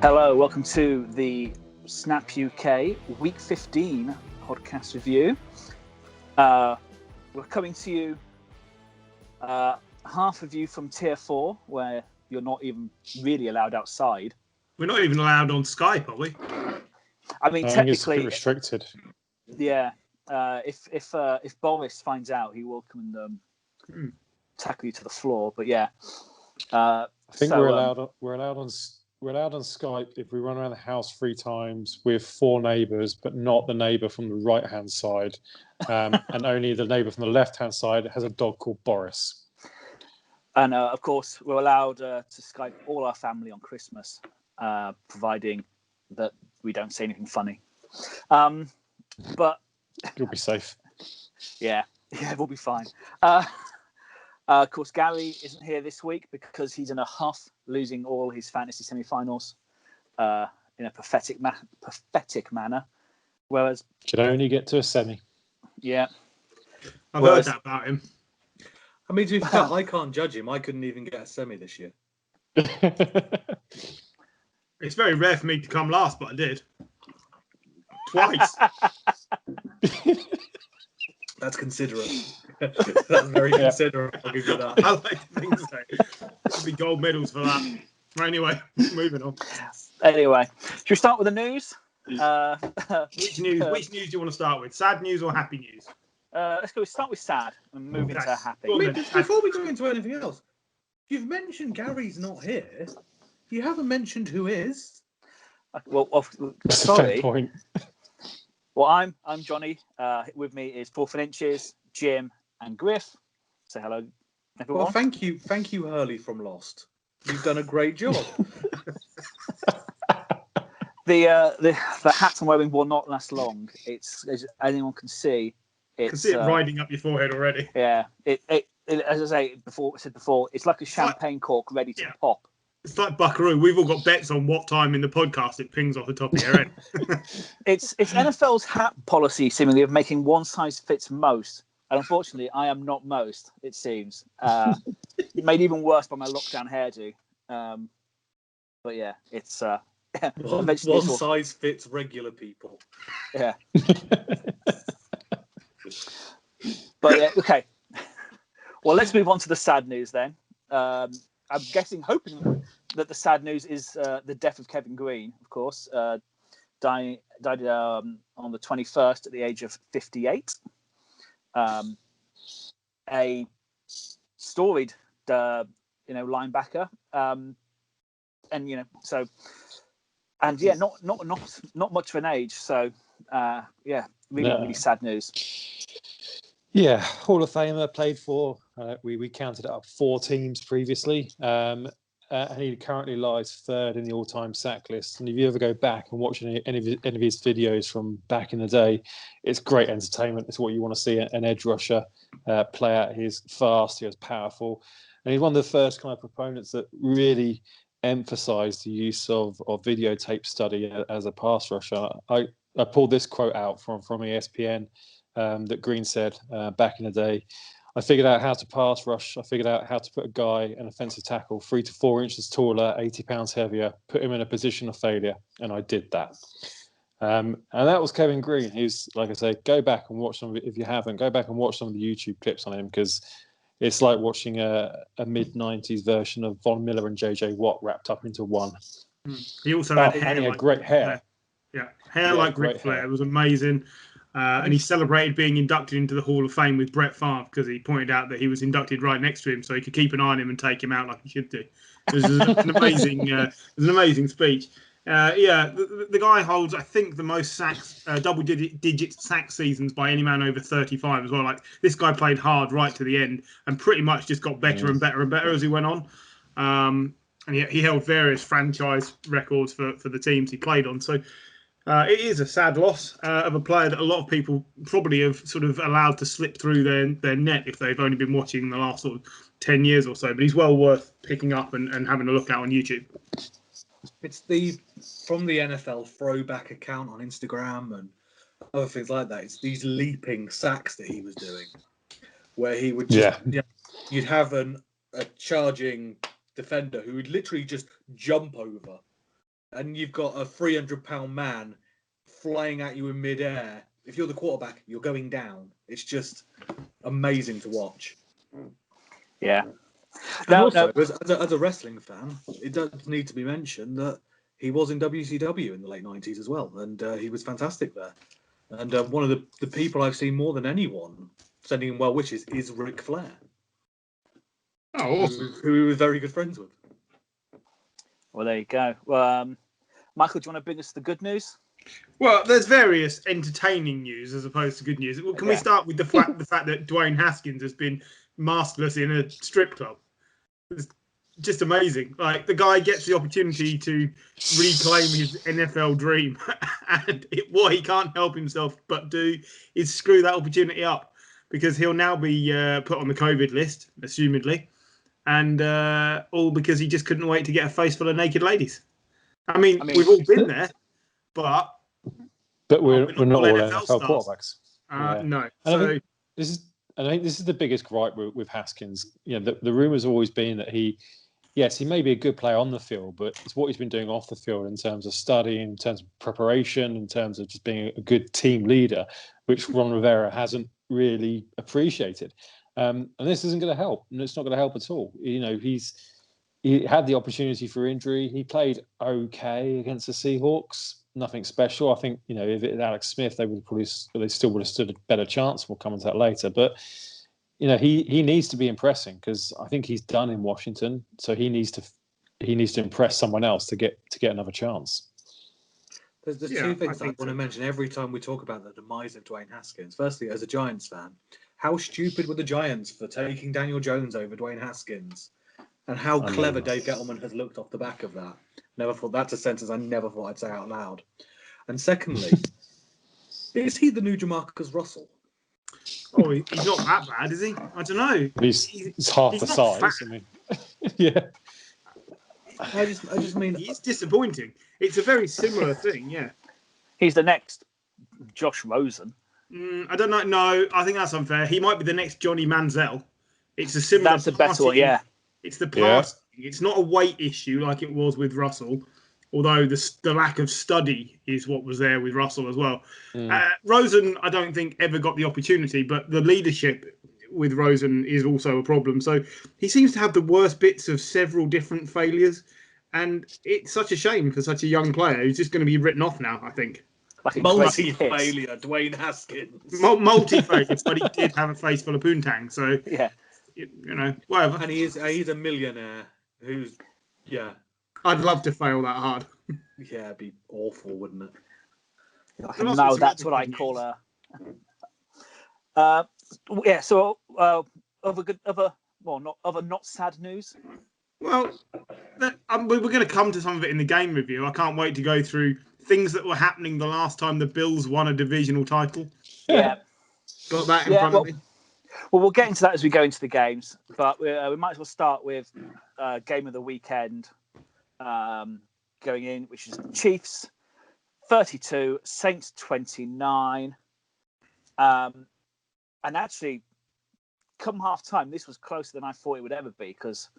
Hello, welcome to the Snap UK Week 15 podcast review. We're coming to you, half of you from Tier 4, where you're not even really allowed outside. We're not even allowed on Skype, are we? I mean, technically, it's a bit restricted. Yeah. If Boris finds out, he will come and tackle you to the floor. But yeah, I think we're allowed on Skype if we run around the house 3 times with 4 neighbours, but not the neighbour from the right-hand side, and only the neighbour from the left-hand side has a dog called Boris. And of course, we're allowed to Skype all our family on Christmas, providing that we don't say anything funny. But you'll be safe. Yeah, we'll be fine. Of course, Gary isn't here this week because he's in a huff, losing all his fantasy semi-finals in a pathetic manner. Whereas could only get to a semi. Yeah, I've heard that about him. I mean, to be fair, I can't judge him. I couldn't even get a semi this year. It's very rare for me to come last, but I did. Twice. That's considerate. That's very considerate. I'll give you that. I like to think so. There'll be gold medals for that. Anyway, moving on. Anyway, should we start with the news? Which news do you want to start with? Sad news or happy news? Let's go. Start with sad and move into happy. I mean, before we go into anything else, you've mentioned Gary's not here. You haven't mentioned who is. Well, That's sorry. a fair point. Well, I'm Johnny. With me is 4 Inches, Jim, and Griff. Say hello, everyone. Well, thank you, Hurley from Lost. You've done a great job. The hat I'm wearing will not last long. It's, as anyone can see. I can see it riding up your forehead already. Yeah. It as I said before, it's like a champagne cork ready to pop. It's like Buckaroo. We've all got bets on what time in the podcast it pings off the top of your head. It's NFL's hat policy, seemingly, of making one size fits most. And unfortunately, I am not most, it seems. Made even worse by my lockdown hairdo. But yeah, it's... one size fits regular people. Yeah. But yeah, okay. Well, let's move on to the sad news then. I'm hoping that the sad news is the death of Kevin Green, of course. Died on the 21st at the age of 58. A storied, linebacker, not much of an age. So, really sad news. Yeah, Hall of Famer, played for, we counted it up 4 teams previously, and he currently lies 3rd in the all-time sack list. And if you ever go back and watch any of his videos from back in the day, it's great entertainment. It's what you want to see an edge rusher play out. He's fast, he's powerful, and he's one of the first kind of proponents that really emphasised the use of videotape study as a pass rusher. I pulled this quote out from ESPN. That Green said back in the day. I figured out how to pass rush. I figured out how to put a guy, an offensive tackle, 3 to 4 inches taller, 80 pounds heavier, put him in a position of failure, and I did that. And that was Kevin Green. Who's, like I say, go back and watch some of it if you haven't. Go back and watch some of the YouTube clips on him, because it's like watching a mid-90s version of Von Miller and JJ Watt wrapped up into one. He also had hair, and he had great hair. Yeah, hair like Ric Flair. It was amazing. And he celebrated being inducted into the Hall of Fame with Brett Favre because he pointed out that he was inducted right next to him, so he could keep an eye on him and take him out like he should do. It was an amazing speech. The guy holds, I think, the most sacks, double-digit sack seasons by any man over 35 as well. Like, this guy played hard right to the end and pretty much just got better and better and better as he went on. And he held various franchise records for the teams he played on. So it is a sad loss of a player that a lot of people probably have sort of allowed to slip through their net if they've only been watching the last sort of 10 years or so. But he's well worth picking up and having a look at on YouTube. It's from the NFL throwback account on Instagram, and other things like that. It's these leaping sacks that he was doing, where he would just, you'd have a charging defender who would literally just jump over, and you've got a 300-pound man flying at you in midair. If you're the quarterback, you're going down. It's just amazing to watch. Yeah. And also, as a wrestling fan, it does need to be mentioned that he was in WCW in the late 90s as well, and he was fantastic there. And one of the people I've seen more than anyone sending him well wishes is Ric Flair. Oh, awesome. Who he was very good friends with. Well, there you go. Michael, do you want to bring us the good news? Well, there's various entertaining news as opposed to good news. Can we start with the fact that Dwayne Haskins has been maskless in a strip club? It's just amazing. Like, the guy gets the opportunity to reclaim his NFL dream, and what he can't help himself but do is screw that opportunity up, because he'll now be put on the COVID list, assumedly, and all because he just couldn't wait to get a face full of naked ladies. I mean we've all been there, but we're not all NFL NFL quarterbacks. No. And I think this is the biggest gripe with Haskins. You know, the rumor's always been that he may be a good player on the field, but it's what he's been doing off the field in terms of study, in terms of preparation, in terms of just being a good team leader, which Ron Rivera hasn't really appreciated. And this isn't going to help, and it's not going to help at all. You know, he had the opportunity for injury. He played okay against the Seahawks. Nothing special. I think, you know, if it had Alex Smith, they still would have stood a better chance. We'll come into that later. But, you know, he needs to be impressing, because I think he's done in Washington. So he needs to impress someone else to get another chance. There's two things I want to mention every time we talk about the demise of Dwayne Haskins. Firstly, as a Giants fan, how stupid were the Giants for taking Daniel Jones over Dwayne Haskins? And how clever Dave Gettleman has looked off the back of that. Never thought that's a sentence I never thought I'd say out loud. And secondly, is he the new Jamarcus Russell? Oh, he's not that bad, is he? I don't know. He's half the size. Fat. I mean, yeah. I just mean he's disappointing. It's a very similar thing, yeah. He's the next Josh Rosen. I don't know. No, I think that's unfair. He might be the next Johnny Manziel. It's a similar. That's a better one, yeah. It's the passing. Yeah. It's not a weight issue like it was with Russell, although the lack of study is what was there with Russell as well. Rosen, I don't think, ever got the opportunity, but the leadership with Rosen is also a problem. So he seems to have the worst bits of several different failures, and it's such a shame for such a young player who's just going to be written off now, I think. Like multi-failure, Dwayne Haskins. Multi-failure, but he did have a face full of poontang, so... Yeah. You know, whatever. And he's a millionaire who's, I'd love to fail that hard. Yeah, it'd be awful, wouldn't it? No, that's what I call a. So other not sad news. Well, we're going to come to some of it in the game review. I can't wait to go through things that were happening the last time the Bills won a divisional title. Yeah. Got that in front of me. Well, we'll get into that as we go into the games, but we might as well start with game of the weekend going in, which is Chiefs 32, Saints 29. And actually, come half-time, this was closer than I thought it would ever be, because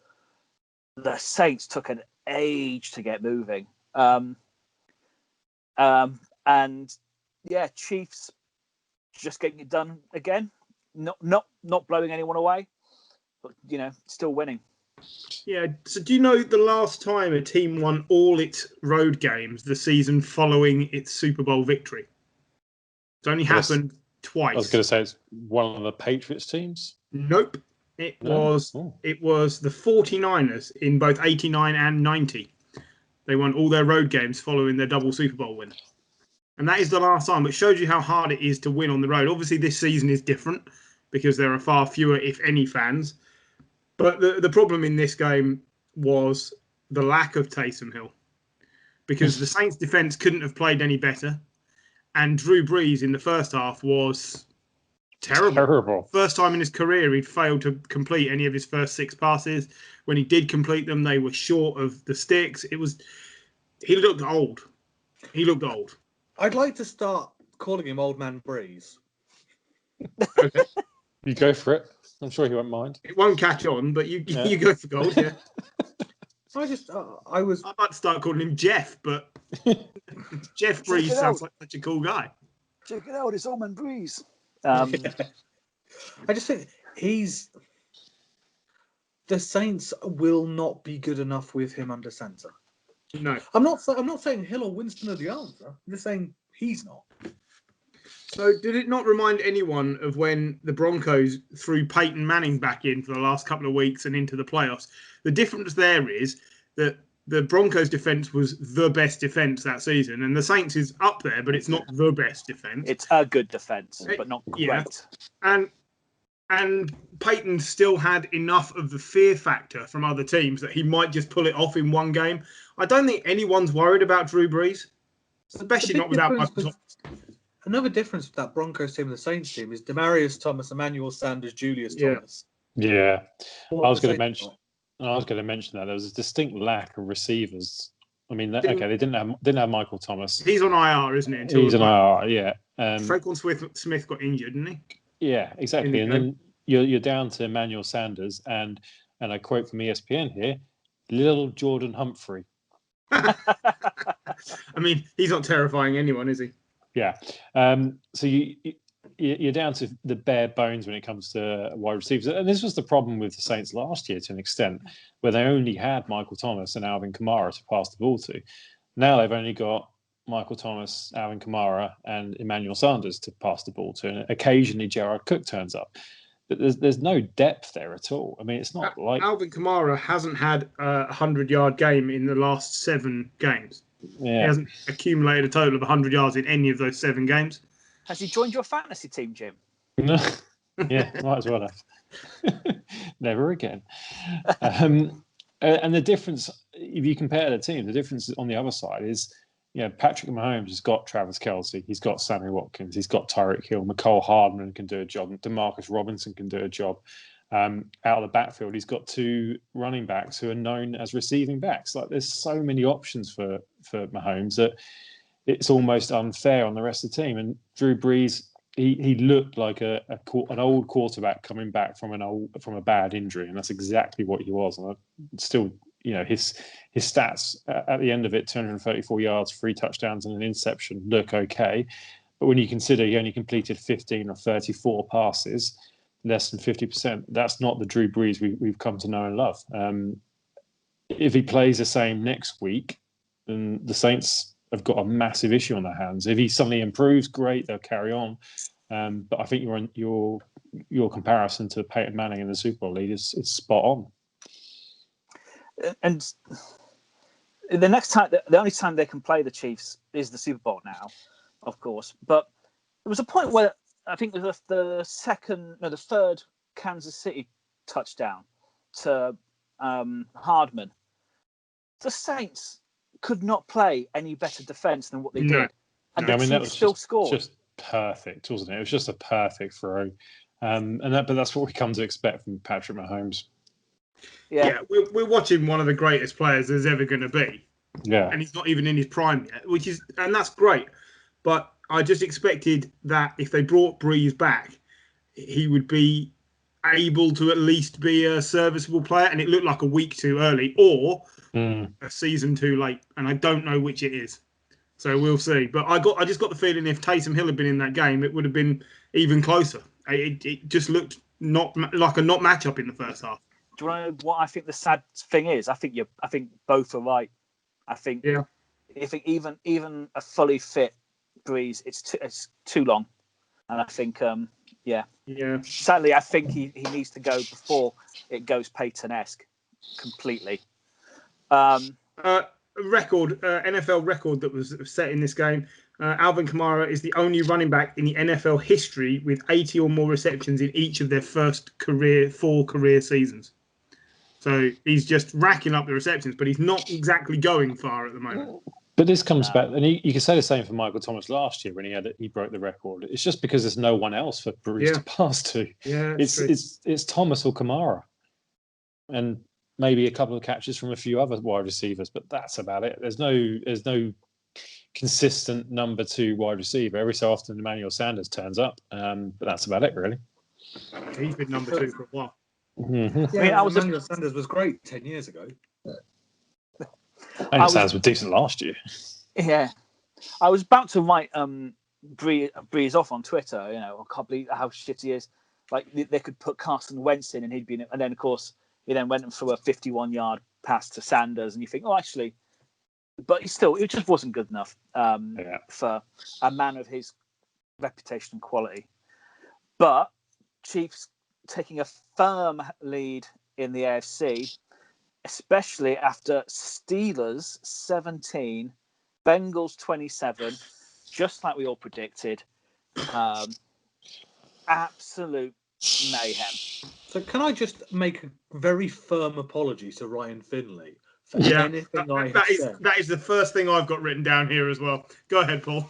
the Saints took an age to get moving. Chiefs just getting it done again. Not blowing anyone away, but still winning. Yeah. So do you know the last time a team won all its road games the season following its Super Bowl victory? It's only happened twice. I was going to say it's one of the Patriots teams. Nope. It was the 49ers in both 89 and 90. They won all their road games following their double Super Bowl win. And that is the last time, which shows you how hard it is to win on the road. Obviously, this season is different because there are far fewer, if any, fans. But the problem in this game was the lack of Taysom Hill, because the Saints' defense couldn't have played any better. And Drew Brees in the first half was terrible. First time in his career he'd failed to complete any of his first 6 passes. When he did complete them, they were short of the sticks. He looked old. He looked old. I'd like to start calling him Old Man Breeze. Okay. You go for it. I'm sure he won't mind. It won't catch on, but you go for gold, yeah. I'd like to start calling him Jeff, but Jeff Breeze sounds like such a cool guy. Check it out, it's Old Man Breeze. I just think the Saints will not be good enough with him under center. No, I'm not saying Hill or Winston are the answer. I'm just saying he's not. So did it not remind anyone of when the Broncos threw Peyton Manning back in for the last couple of weeks and into the playoffs? The difference there is that the Broncos' defense was the best defense that season, and the Saints is up there, but it's not the best defense. It's a good defense, but not great. Yeah. And Peyton still had enough of the fear factor from other teams that he might just pull it off in one game. I don't think anyone's worried about Drew Brees, especially not without Michael Thomas. Another difference with that Broncos team and the Saints team is Demarius Thomas, Emmanuel Sanders, Julius Thomas. Yeah, I was going to mention that there was a distinct lack of receivers. I mean, they didn't have Michael Thomas. He's on IR, isn't it? He's on IR, yeah. Fraquan Smith got injured, didn't he? Yeah, exactly. And then you're down to Emmanuel Sanders and I quote from ESPN here, little Jordan Humphrey. I mean, he's not terrifying anyone, is he? Yeah. So you're down to the bare bones when it comes to wide receivers. And this was the problem with the Saints last year to an extent, where they only had Michael Thomas and Alvin Kamara to pass the ball to. Now they've only got Michael Thomas, Alvin Kamara, and Emmanuel Sanders to pass the ball to. And occasionally Gerard Cook turns up. But there's no depth there at all. I mean, it's not like... Alvin Kamara hasn't had a 100-yard game in the last 7 games. Yeah. He hasn't accumulated a total of 100 yards in any of those 7 games. Has he joined your fantasy team, Jim? No. Yeah, might as well have. Never again. And the difference, if you compare the team, the difference on the other side is, Patrick Mahomes has got Travis Kelce, he's got Sammy Watkins, he's got Tyreek Hill, Mecole Hardman can do a job, Demarcus Robinson can do a job. Out of the backfield, he's got 2 running backs who are known as receiving backs. Like, there's so many options for Mahomes that it's almost unfair on the rest of the team. And Drew Brees, he looked like an old quarterback coming back from a bad injury, and that's exactly what he was. And still, his stats at the end of it, 234 yards, 3 touchdowns, and an interception look okay. But when you consider he only completed 15 or 34 passes, less than 50%, that's not the Drew Brees we've come to know and love. If he plays the same next week, then the Saints have got a massive issue on their hands. If he suddenly improves, great, they'll carry on. But I think your comparison to Peyton Manning in the Super Bowl lead is spot on. And the only time they can play the Chiefs is the Super Bowl now, of course. But there was a point where I think it was the third Kansas City touchdown to Hardman. The Saints could not play any better defense than what they did, and the Chiefs still scored. Just perfect, wasn't it? It was just a perfect throw, but that's what we come to expect from Patrick Mahomes. Yeah, we're watching one of the greatest players there's ever going to be. Yeah, and he's not even in his prime yet, and that's great. But I just expected that if they brought Brees back, he would be able to at least be a serviceable player, and it looked like a week too early or a season too late, and I don't know which it is. So we'll see. But I just got the feeling if Taysom Hill had been in that game, it would have been even closer. It just looked not like a not matchup in the first half. Do you want to know what I think the sad thing is? I think both are right. I think even a fully fit Brees, it's too long, and I think sadly I think he needs to go before it goes Peyton-esque completely. NFL record that was set in this game. Alvin Kamara is the only running back in the NFL history with 80 or more receptions in each of their first 4 career seasons. So he's just racking up the receptions, but he's not exactly going far at the moment. But this comes back, and you can say the same for Michael Thomas last year when he broke the record. It's just because there's no one else for Brees to pass to. Yeah, it's Thomas or Kamara, and maybe a couple of catches from a few other wide receivers, but that's about it. There's no consistent number 2 wide receiver. Every so often, Emmanuel Sanders turns up, but that's about it, really. He's been number 2 for a while. Mm-hmm. Yeah, Emmanuel Sanders was great 10 years ago. And Sanders was decent last year. Yeah, I was about to write Brees off on Twitter. I can't believe how shit he is. Like they could put Carson Wentz in, and he'd been. And then of course he then went through a 51-yard pass to Sanders, and you think, actually, but it just wasn't good enough for a man of his reputation and quality. But Chiefs taking a firm lead in the AFC, especially after Steelers 17, Bengals 27, just like we all predicted. Absolute mayhem. So can I just make a very firm apology to Ryan Finley for anything I have said? That is the first thing I've got written down here as well. Go ahead, Paul.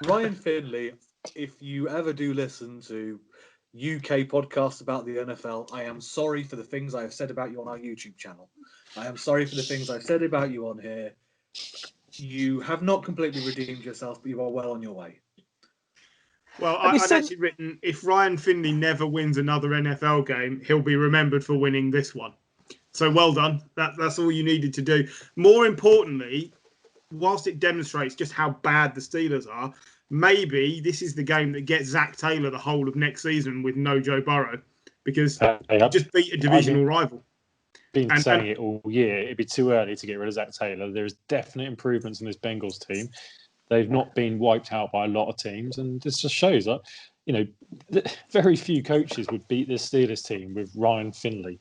Ryan Finley, if you ever do listen to UK podcasts about the NFL, I am sorry for the things I have said about you on our YouTube channel. I am sorry for the things I've said about you on here. You have not completely redeemed yourself, but you are well on your way. Well, I'd actually written, if Ryan Finley never wins another NFL game, he'll be remembered for winning this one. So well done. That's all you needed to do. More importantly, whilst it demonstrates just how bad the Steelers are, maybe this is the game that gets Zach Taylor the whole of next season with no Joe Burrow, because he just beat a divisional rival. Been saying it all year. It'd be too early to get rid of Zach Taylor. There's definite improvements in this Bengals team. They've not been wiped out by a lot of teams, and this just shows that very few coaches would beat this Steelers team with Ryan Finley.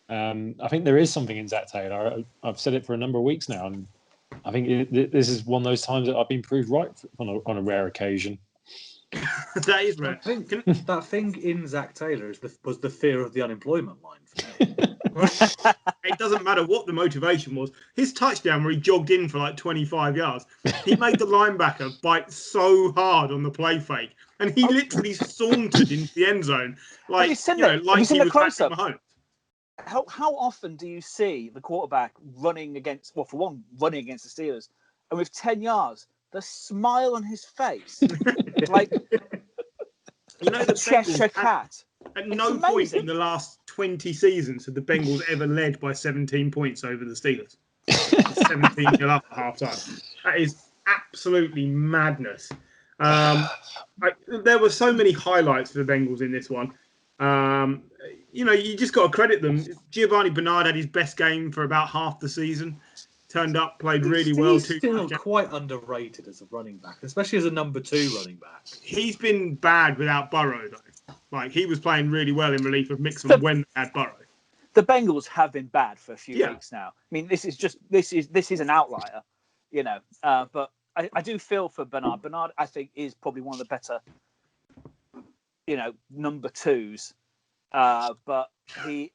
I think there is something in Zach Taylor. I've said it for a number of weeks now, and I think this is one of those times that I've been proved right on a rare occasion. That is rare. I think that thing in Zach Taylor was the fear of the unemployment line for me. It doesn't matter what the motivation was. His touchdown where he jogged in for like 25 yards, he made the linebacker bite so hard on the play fake, and he literally sauntered into the end zone like he was Patrick Mahomes. How often do you see the quarterback running against the Steelers, and with 10 yards, the smile on his face, like the Cheshire cat. At no point in the last 20 seasons have the Bengals ever led by 17 points over the Steelers. 17-0 up at halftime. That is absolutely madness. There were so many highlights for the Bengals in this one. You just got to credit them. Giovanni Bernard had his best game for about half the season. Turned up, played really well. He's still quite underrated as a running back, especially as a number 2 running back. He's been bad without Burrow, though. Like, he was playing really well in relief of Mixon when they had Burrow. The Bengals have been bad for a few weeks now. I mean, this is an outlier, but I do feel for Bernard. Bernard, I think, is probably one of the better, number 2s. But he,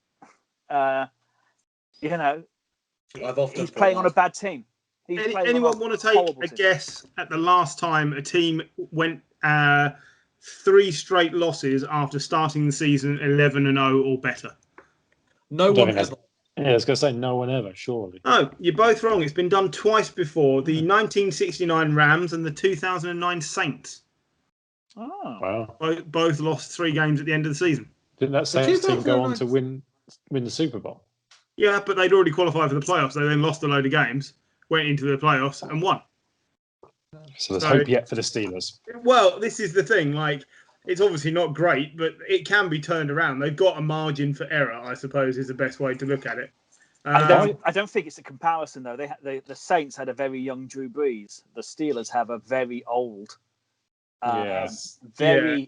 he's playing on a bad team. Anyone want to take a guess at the last time a team went 3 straight losses after starting the season 11-0 or better? No one ever. Yeah, I was going to say no one ever, surely. Oh, you're both wrong. It's been done twice before. The 1969 Rams and the 2009 Saints. Oh. Wow. Both lost 3 games at the end of the season. Didn't that Saints team go on to win the Super Bowl? Yeah, but they'd already qualified for the playoffs. They then lost a load of games, went into the playoffs and won. So there's hope yet for the Steelers. Well, this is the thing. Like, it's obviously not great, but it can be turned around. They've got a margin for error, I suppose, is the best way to look at it. I don't think it's a comparison, though. The Saints had a very young Drew Brees. The Steelers have a very old,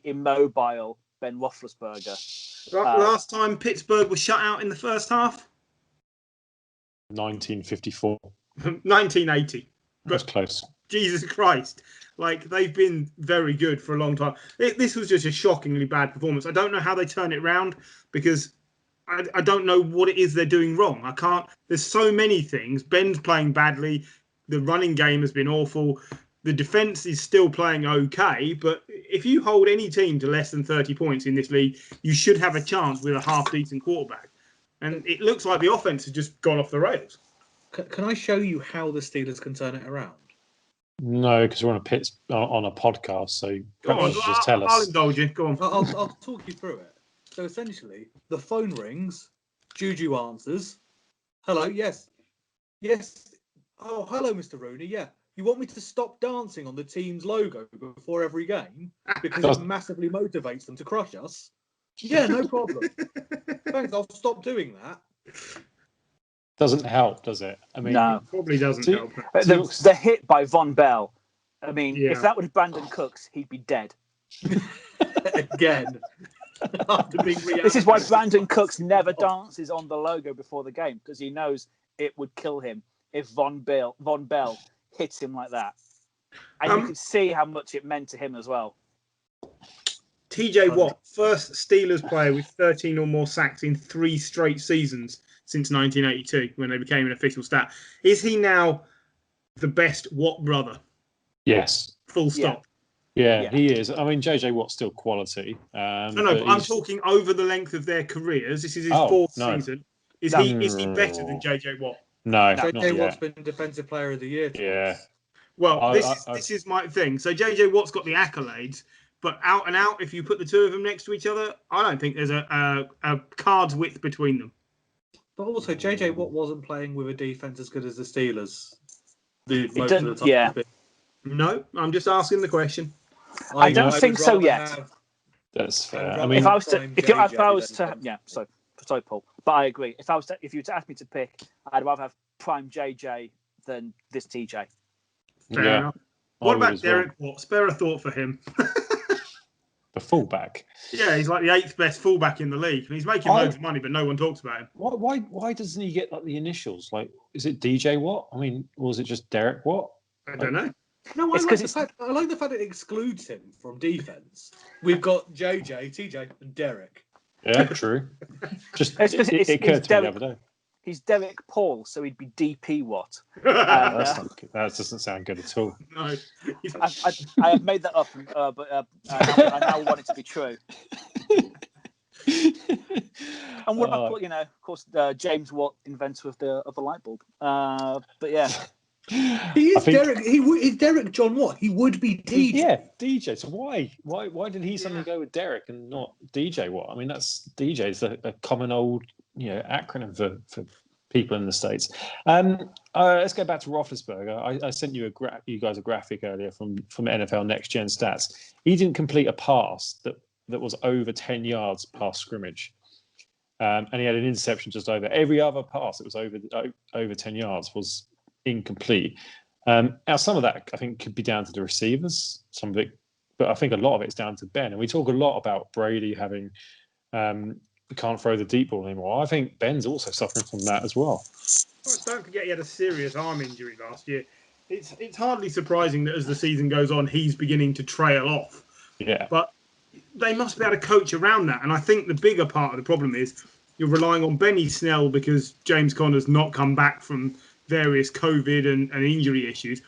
immobile Ben Roethlisberger. Last time Pittsburgh was shut out in the first half? 1954. 1980. That's close. Jesus Christ. Like, they've been very good for a long time. This was just a shockingly bad performance. I don't know how they turn it around, because I don't know what it is they're doing wrong. There's so many things. Ben's playing badly. The running game has been awful. The defense is still playing okay, but if you hold any team to less than 30 points in this league, you should have a chance with a half-decent quarterback. And it looks like the offense has just gone off the rails. Can I show you how the Steelers can turn it around? No, because we're on a podcast, so perhaps you should just tell us. I'll indulge you. Go on. I'll talk you through it. So essentially, the phone rings, Juju answers. Hello, yes. Oh, hello, Mr. Rooney. Yeah. You want me to stop dancing on the team's logo before every game because it massively motivates them to crush us? Yeah, no problem. Thanks, I'll stop doing that. Doesn't help, does it? I mean, no, it probably doesn't help. The hit by Von Bell. I mean, if that was Brandon Cooks, he'd be dead. Again. This is why Brandon Cooks never dances on the logo before the game, because he knows it would kill him if Von Bell hits him like that. And you could see how much it meant to him as well. TJ Watt, first Steelers player with 13 or more sacks in 3 straight seasons since 1982, when they became an official stat. Is he now the best Watt brother? Yes. Full stop. Yeah, he is. I mean, JJ Watt's still quality. But I'm talking over the length of their careers. This is his 4th season. Is he better than JJ Watt? No, JJ Watt's been Defensive Player of the Year. Yeah. Well, this is my thing. So JJ Watt's got the accolades, but out and out, if you put the two of them next to each other, I don't think there's a card's width between them. But also, JJ Watt wasn't playing with a defense as good as the Steelers. Most of the time. Yeah. No, I'm just asking the question. I don't think so yet. That's fair. I mean, if I was to, sorry, Paul, but I agree. If you were to ask me to pick, I'd rather have prime JJ than this TJ. Fair enough. What about Derek Watt? Spare a thought for him. The fullback. Yeah, he's like the 8th best fullback in the league, and he's making loads of money, but no one talks about him. Why doesn't he get like the initials? Like, is it DJ Watt? I mean, or is it just Derek Watt? I don't know. No, I like the fact it excludes him from defense. We've got JJ, TJ, and Derek. Yeah, true. Just it occurred to me the other day. He's Derek Paul, so he'd be DP Watt. That doesn't sound good at all. No, I have made that up, but I now want it to be true. And what about, of course, James Watt, inventor of the light bulb. But yeah. He is Derek. He's Derek John Watt. He would be DJ. Yeah, DJ. So why did he suddenly go with Derek and not DJ Watt? I mean, that's DJ is a common old acronym for people in the States. Let's go back to Roethlisberger. I sent you you guys a graphic earlier from NFL Next Gen Stats. He didn't complete a pass that was over 10 yards past scrimmage. And he had an interception just over. Every other pass that was over 10 yards was incomplete. Now, some of that I think could be down to the receivers, some of it, but I think a lot of it's down to Ben. And we talk a lot about Brady having can't throw the deep ball anymore. I think Ben's also suffering from that as well. Don't forget he had a serious arm injury last year. It's hardly surprising that as the season goes on, he's beginning to trail off. Yeah, but they must be able to coach around that. And I think the bigger part of the problem is you're relying on Benny Snell because James Conner's not come back from various COVID and injury issues.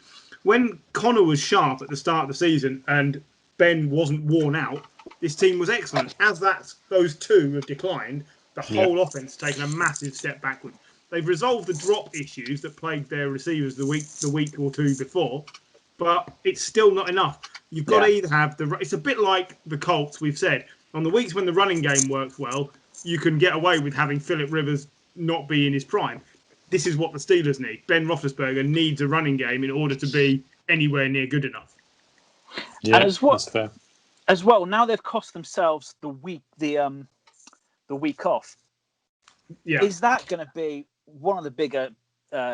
When Connor was sharp at the start of the season and Ben wasn't worn out, this team was excellent. As those two have declined, the whole offense has taken a massive step backward. They've resolved the drop issues that plagued their receivers the week or two before, but it's still not enough. You've got to either have it's a bit like the Colts. We've said on the weeks when the running game works well, you can get away with having Phillip Rivers not be in his prime. This is what the Steelers need. Ben Roethlisberger needs a running game in order to be anywhere near good enough. Yeah, and that's fair. As well, now they've cost themselves the week off. Yeah. Is that going to be one of the bigger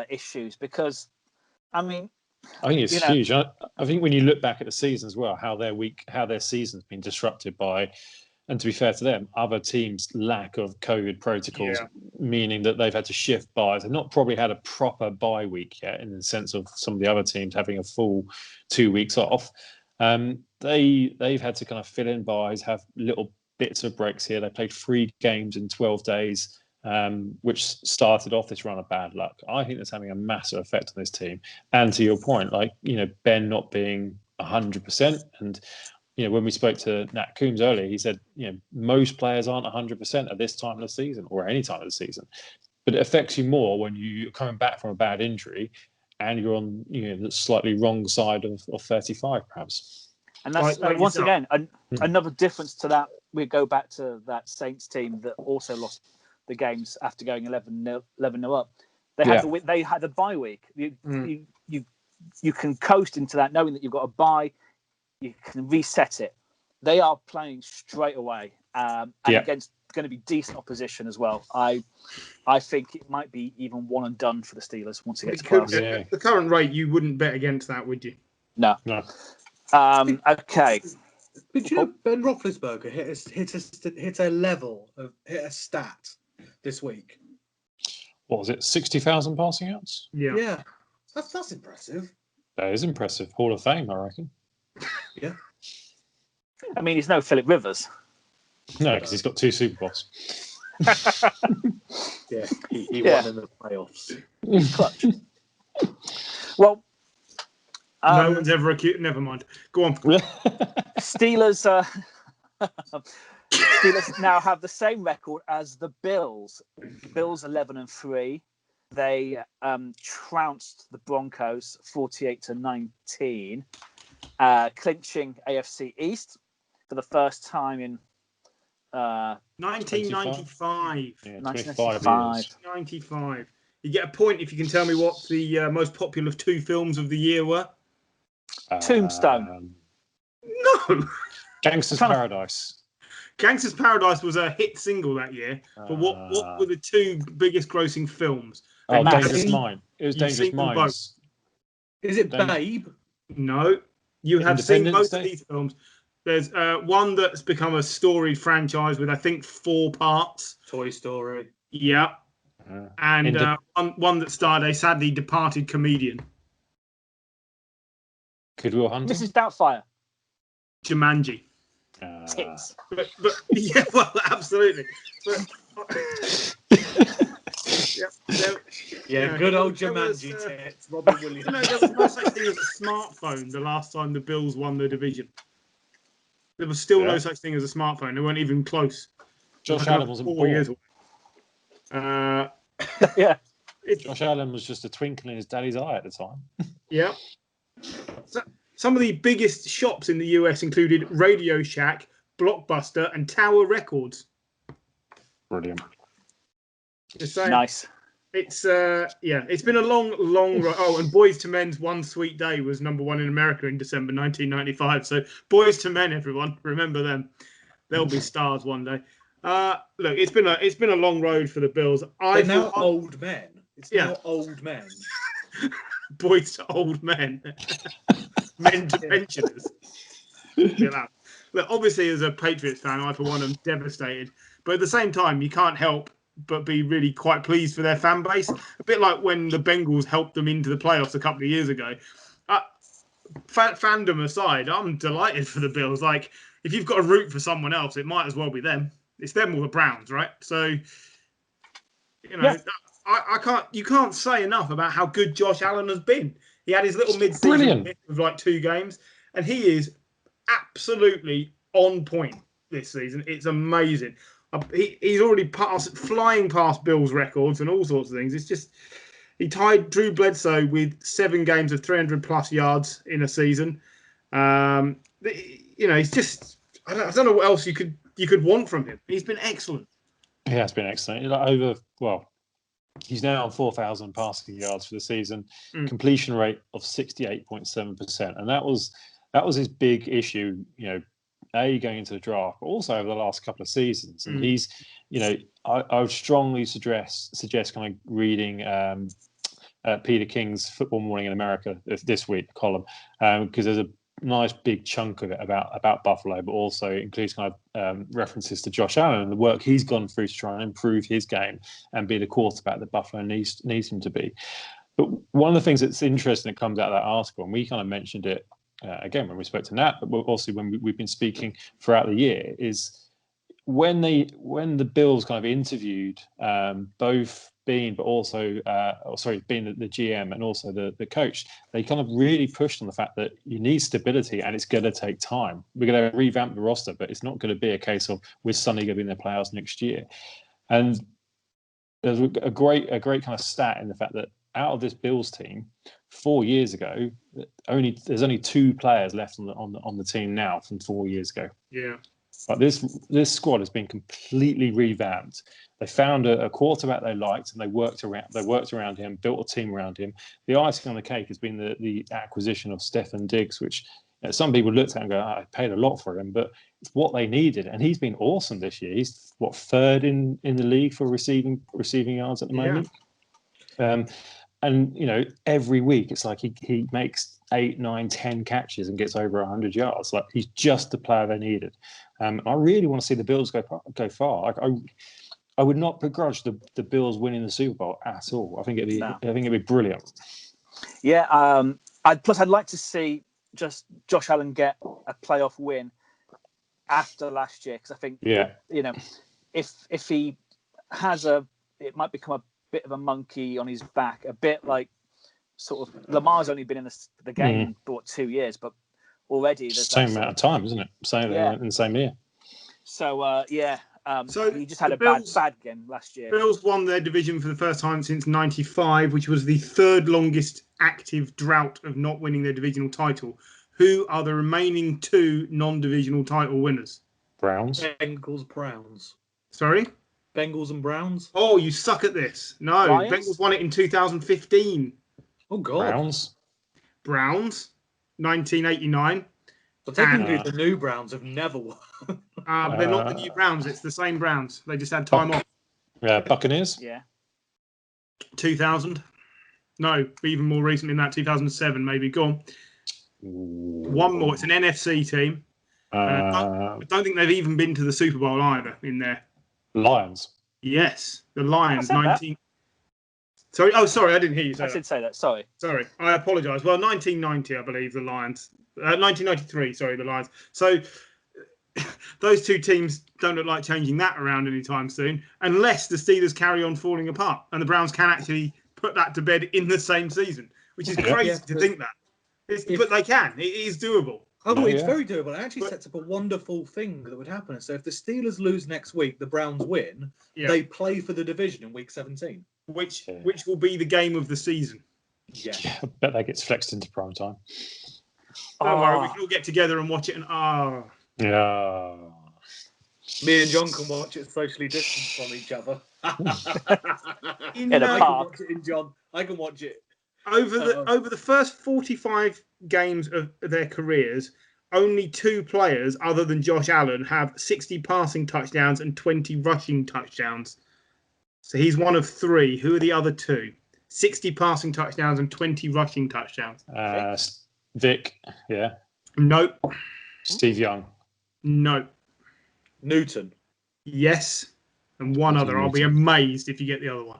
issues? Because, I mean, I think it's huge. I think when you look back at the season as well, how their season's been disrupted by, and to be fair to them, other teams' lack of COVID protocols, meaning that they've had to shift buys. They've not probably had a proper bye week yet, in the sense of some of the other teams having a full 2 weeks off. They've had to kind of fill in buys, have little bits of breaks here. They played 3 games in 12 days, which started off this run of bad luck. I think that's having a massive effect on this team. And to your point, Ben not being 100%, and when we spoke to Nat Coombs earlier, he said, most players aren't 100% at this time of the season or any time of the season. But it affects you more when you're coming back from a bad injury and you're on the slightly wrong side of 35, perhaps. And that's once again another difference to that. We go back to that Saints team that also lost the games after going 11-0 up. They had a bye week. You can coast into that knowing that you've got a bye. You can reset it. They are playing straight away and against going to be decent opposition as well. I think it might be even one and done for the Steelers once it gets close. At the current rate, you wouldn't bet against that, would you? No. Okay. But you know, Ben Roethlisberger hit a stat this week. What was it? 60,000 passing yards? Yeah. That's impressive. That is impressive. Hall of Fame, I reckon. Yeah. I mean, he's no Philip Rivers. No, because he's got 2 Super Bowls. Yeah, he won in the playoffs. Clutch. Well, no one's ever acute. Never mind. Go on. Steelers now have the same record as the Bills. Bills 11-3. They trounced the Broncos 48-19, clinching AFC East for the first time in 1995. Yeah, 1995. You get a point if you can tell me what the most popular 2 films of the year were. Tombstone. No. Gangster's Paradise. Gangster's Paradise was a hit single that year. But what were the 2 biggest grossing films? Dangerous Minds. It was Dangerous Minds. Is it Babe? No. You have seen most of these films. There's one that's become a storied franchise with, I think, 4 parts. Toy Story. Yeah. And one that starred a sadly departed comedian. Good Will Hunting. Mrs. Doubtfire. Jumanji. Tits. But yeah, well, absolutely. But, good old Jumanji tits. Robin Williams. There was no such thing as a smartphone the last time the Bills won the division. There was still no such thing as a smartphone. They weren't even close. Josh Allen wasn't 4 born. years away. Josh Allen was just a twinkle in his daddy's eye at the time. Yeah. So, some of the biggest shops in the US included Radio Shack, Blockbuster, and Tower Records. Brilliant. Nice. It's it's been a long road. Oh, and Boys to Men's One Sweet Day was #1 in America in December 1995. So Boys to Men, everyone, remember them. They'll be stars one day. Look, it's been a long road for the Bills. They're now old men. It's now old men. Boys to old men. Men to pensioners. Look, obviously, as a Patriots fan, I, for one, am devastated. But at the same time, you can't help but be really quite pleased for their fan base. A bit like when the Bengals helped them into the playoffs a couple of years ago. Fandom aside, I'm delighted for the Bills. Like, if you've got to root for someone else, it might as well be them. It's them or the Browns, right? So, you can't say enough about how good Josh Allen has been. He had his little mid-season hit of like 2 games, and he is absolutely on point this season. It's amazing. He's already flying past Bills records and all sorts of things. It's just, he tied Drew Bledsoe with 7 games of 300+ yards in a season. He's just, I don't know what else you could want from him. He's been excellent. He has been excellent. He's now on 4,000 passing yards for the season, completion rate of 68.7%, and that was his big issue. Going into the draft, but also over the last couple of seasons. And he's, I would strongly suggest kind of reading Peter King's Football Morning in America this week column, because there's a nice big chunk of it about Buffalo, but also includes kind of references to Josh Allen and the work he's gone through to try and improve his game and be the quarterback that Buffalo needs him to be. But one of the things that's interesting that comes out of that article, and we kind of mentioned it again when we spoke to Nat, but also when we've been speaking throughout the year, is when the Bills kind of interviewed both Bean, but also Bean, the GM, and also the coach, they kind of really pushed on the fact that you need stability and it's going to take time. We're going to revamp the roster, but it's not going to be a case of we're suddenly going to be in the playoffs next year. And there's a great kind of stat in the fact that out of this Bills team, 4 years ago, there's only 2 players left on the team now from 4 years ago. Yeah. But this squad has been completely revamped. They found a quarterback they liked, and they worked around him, built a team around him. The icing on the cake has been the acquisition of Stefan Diggs, which some people looked at and go, I paid a lot for him, but it's what they needed. And he's been awesome this year. He's third in the league for receiving yards at the moment. And every week it's like he makes 8, 9, 10 catches and gets over 100 yards. Like, he's just the player they needed. I really want to see the Bills go far. Like, I would not begrudge the Bills winning the Super Bowl at all. I think it'd be brilliant. Yeah. I'd like to see just Josh Allen get a playoff win after last year, because I think if he has it might become a bit of a monkey on his back, a bit like sort of Lamar's only been in the game for 2 years, but already there's same amount of time, isn't it? In the same year. So so he just had a Bills, bad game last year. Bills won their division for the first time since '95, which was the third longest active drought of not winning their divisional title. Who are the remaining 2 non-divisional title winners? Browns. Bengals, Browns. Sorry? Bengals and Browns. Oh, you suck at this. No, Lions? Bengals won it in 2015. Oh, God. Browns, 1989. But technically, the new Browns have never won. They're not the new Browns. It's the same Browns. They just had time off. Yeah, Buccaneers. Yeah. 2000. No, even more recent than that. 2007, maybe. Go on. One more. It's an NFC team. I don't think they've even been to the Super Bowl either in there. Lions. Yes, the Lions. 19. Sorry. Oh, sorry. I didn't hear you say I did say that. Sorry. Sorry. I apologise. Well, 1990, I believe, the Lions. 1993, sorry, the Lions. So those 2 teams don't look like changing that around anytime soon, unless the Steelers carry on falling apart and the Browns can actually put that to bed in the same season, which is crazy to think that. But they can. It is doable. Oh, it's very doable. It actually sets up a wonderful thing that would happen. So if the Steelers lose next week, the Browns win, they play for the division in week 17. Which will be the game of the season. Yeah, I bet that gets flexed into prime time. Don't worry, we can all get together and watch it and Yeah. Me and John can watch it socially distanced from each other. In a park. I can watch it John. I can watch it. Over the first 45 games of their careers, only 2 players other than Josh Allen have 60 passing touchdowns and 20 rushing touchdowns. So he's one of 3. Who are the other 2? 60 passing touchdowns and 20 rushing touchdowns. Vic. Yeah. Nope. Steve Young. Nope. Newton. Yes. And one other. I'll be amazed if you get the other one.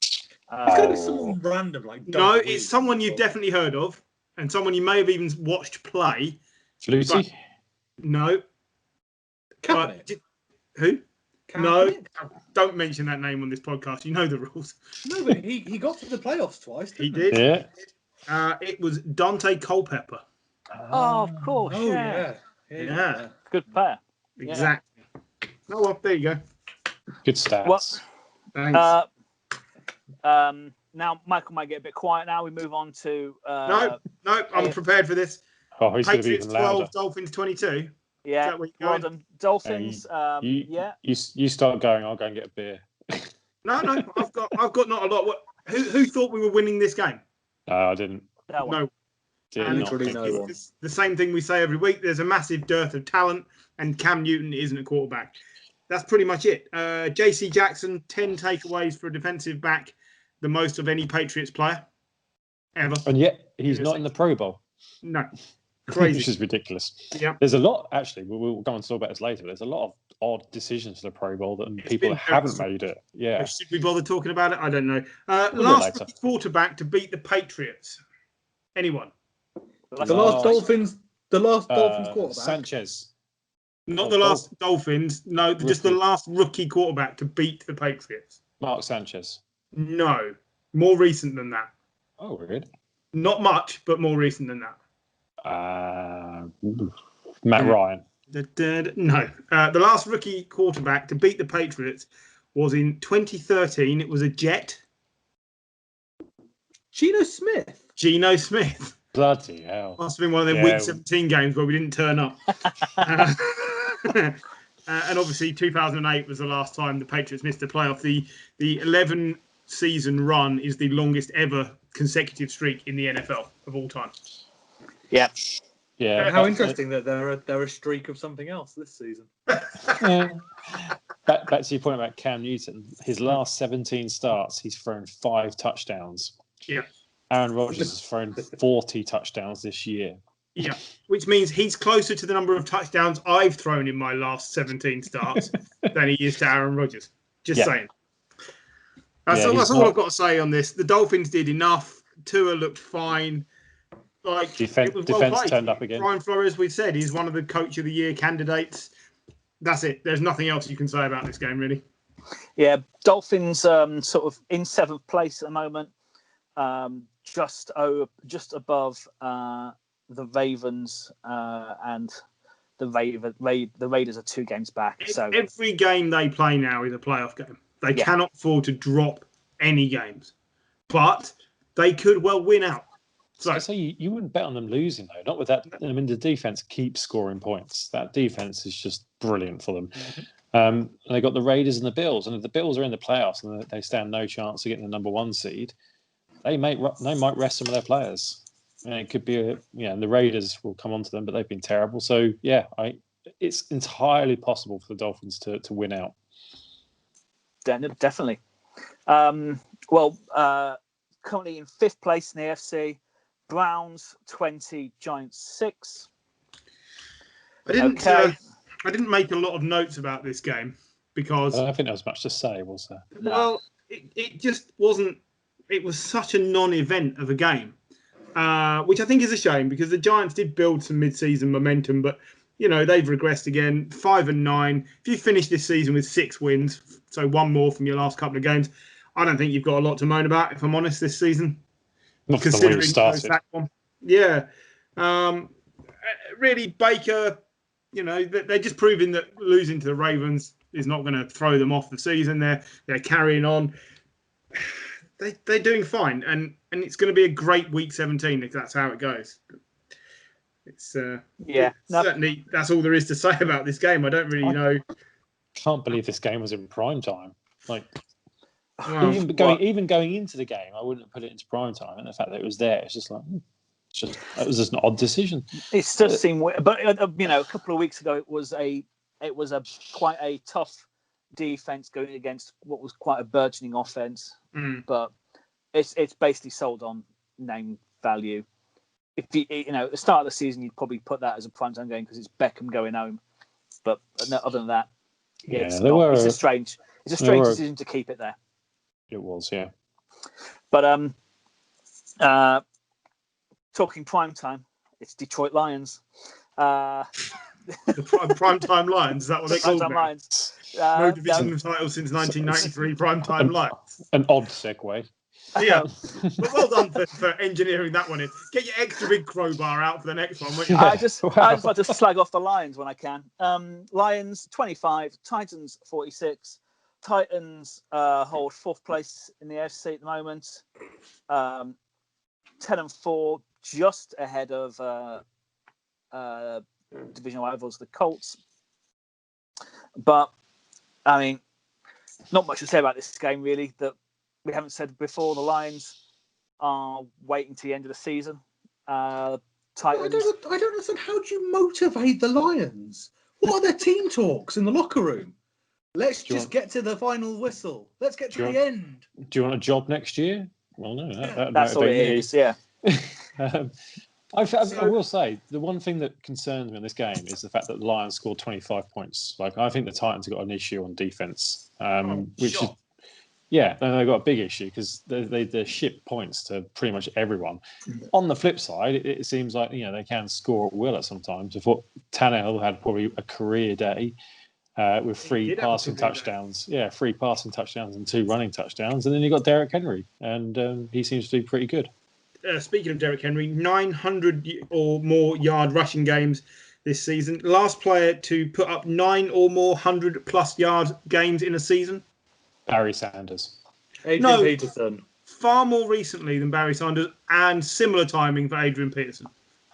It's going to be someone random like Doug No, Williams. it's someone you've definitely heard of and someone you may have even watched play. Flutie? No. Kaepernick. Who? Kaepernick? No. Don't mention that name on this podcast. You know the rules. No, but he got to the playoffs twice, didn't he? Did. Yeah. It was Dante Culpepper. Oh, of course. Oh, Yeah. Good player. Exactly. Oh, well, there you go. Good stats. Well, Thanks. Now, Michael might get a bit quiet now. We move on to... No, I'm prepared for this. Oh, he's going to be Patriots even louder. 12, Dolphins 22. Yeah, well done. Dolphins, You start going, I'll go and get a beer. No, I've got not a lot. Who thought we were winning this game? I didn't. No. Literally no one. It's the same thing we say every week. There's a massive dearth of talent, and Cam Newton isn't a quarterback. That's pretty much it. J.C. Jackson, 10 takeaways for a defensive back, the most of any Patriots player ever. And yet he's not in the Pro Bowl. No. Crazy. Which is ridiculous. Yeah. There's a lot, actually, we'll go on to talk about this later, but there's a lot of odd decisions for the Pro Bowl that people haven't made it. Yeah. Should we bother talking about it? I don't know. Last quarterback to beat the Patriots. Anyone? The last Dolphins quarterback. Sanchez. Not the last Dolphins. No, just the last rookie quarterback to beat the Patriots. Mark Sanchez. No. More recent than that. Oh, weird. Not much, but more recent than that. Matt Ryan. No. The last rookie quarterback to beat the Patriots was in 2013. It was a Jet. Geno Smith. Geno Smith. Bloody hell. Must have been one of them Week 17 games where we didn't turn up. And obviously, 2008 was the last time the Patriots missed a playoff. The 11-season run is the longest ever consecutive streak in the NFL of all time. Yeah. Yeah. How interesting that they're a streak of something else this season. Yeah. Back to your point about Cam Newton. His last 17 starts, he's thrown 5 touchdowns. Yeah. Aaron Rodgers has thrown 40 touchdowns this year. Yeah, which means he's closer to the number of touchdowns I've thrown in my last 17 starts than he is to Aaron Rodgers. Just saying. That's all I've got to say on this. The Dolphins did enough. Tua looked fine. Defense turned up again. Brian Flores, we said, he's one of the Coach of the Year candidates. That's it. There's nothing else you can say about this game, really. Yeah, Dolphins sort of in 7th place at the moment, just above the Ravens, and the Raiders are 2 games back. So every game they play now is a playoff game. They cannot afford to drop any games, but they could well win out. So you wouldn't bet on them losing though. Not with that. I mean, the defense keeps scoring points. That defense is just brilliant for them. And they got the Raiders and the Bills, and if the Bills are in the playoffs and they stand no chance of getting the number 1 seed, they might rest some of their players. And it could be and the Raiders will come on to them, but they've been terrible. So it's entirely possible for the Dolphins to win out. Definitely. Currently in 5th place in the AFC, Browns 20, Giants 6. I didn't make a lot of notes about this game because I don't think there was much to say, was there? Well, it just wasn't. It was such a non-event of a game. Which I think is a shame because the Giants did build some mid-season momentum, but they've regressed again. 5-9. If you finish this season with 6 wins, so 1 more from your last couple of games, I don't think you've got a lot to moan about. If I'm honest, this season, not considering started. Yeah, really, Baker. They're just proving that losing to the Ravens is not going to throw them off the season. They're carrying on. They're doing fine, and it's going to be a great Week 17 if that's how it goes. It's certainly that's all there is to say about this game. I don't really know. Can't believe this game was in prime time. Even going into the game, I wouldn't have put it into prime time, and the fact that it was there, it was just an odd decision. It does seem weird, but a couple of weeks ago it was quite a tough defense going against what was quite a burgeoning offense. But it's basically sold on name value. If at the start of the season, you'd probably put that as a primetime game because it's Beckham going home. But other than that, it's a strange decision to keep it there. It was, yeah. But talking primetime, it's Detroit Lions. The primetime Lions, is that what they call them? Lions. No division title since 1993, primetime Lions. An odd segue. Yeah, but well done for engineering that one in. Get your extra big crowbar out for the next one, won't you? I just like to slag off the Lions when I can. Lions 25, Titans 46. Titans hold 4th place in the AFC at the moment. 10-4, just ahead of division rivals, the Colts. But I mean, not much to say about this game really that we haven't said before. The Lions are waiting to the end of the season. Titans. I don't understand. How do you motivate the Lions? What are their team talks in the locker room? Let's just get to the final whistle. Let's get to the end. Do you want a job next year? Well, no. That's all it is. Yeah. I will say the one thing that concerns me in this game is the fact that the Lions scored 25 points. I think the Titans have got an issue on defense, which is they've got a big issue because they ship points to pretty much everyone. On the flip side, it seems like they can score at will at sometimes. I thought Tannehill had probably a career day with 3 passing touchdowns. Yeah, 3 passing touchdowns and 2 running touchdowns, and then you got Derrick Henry, and he seems to do pretty good. Speaking of Derrick Henry, 900 or more yard rushing games this season. Last player to put up 9 or more 100-plus yard games in a season? Barry Sanders. Adrian Peterson. far more recently than Barry Sanders and similar timing for Adrian Peterson,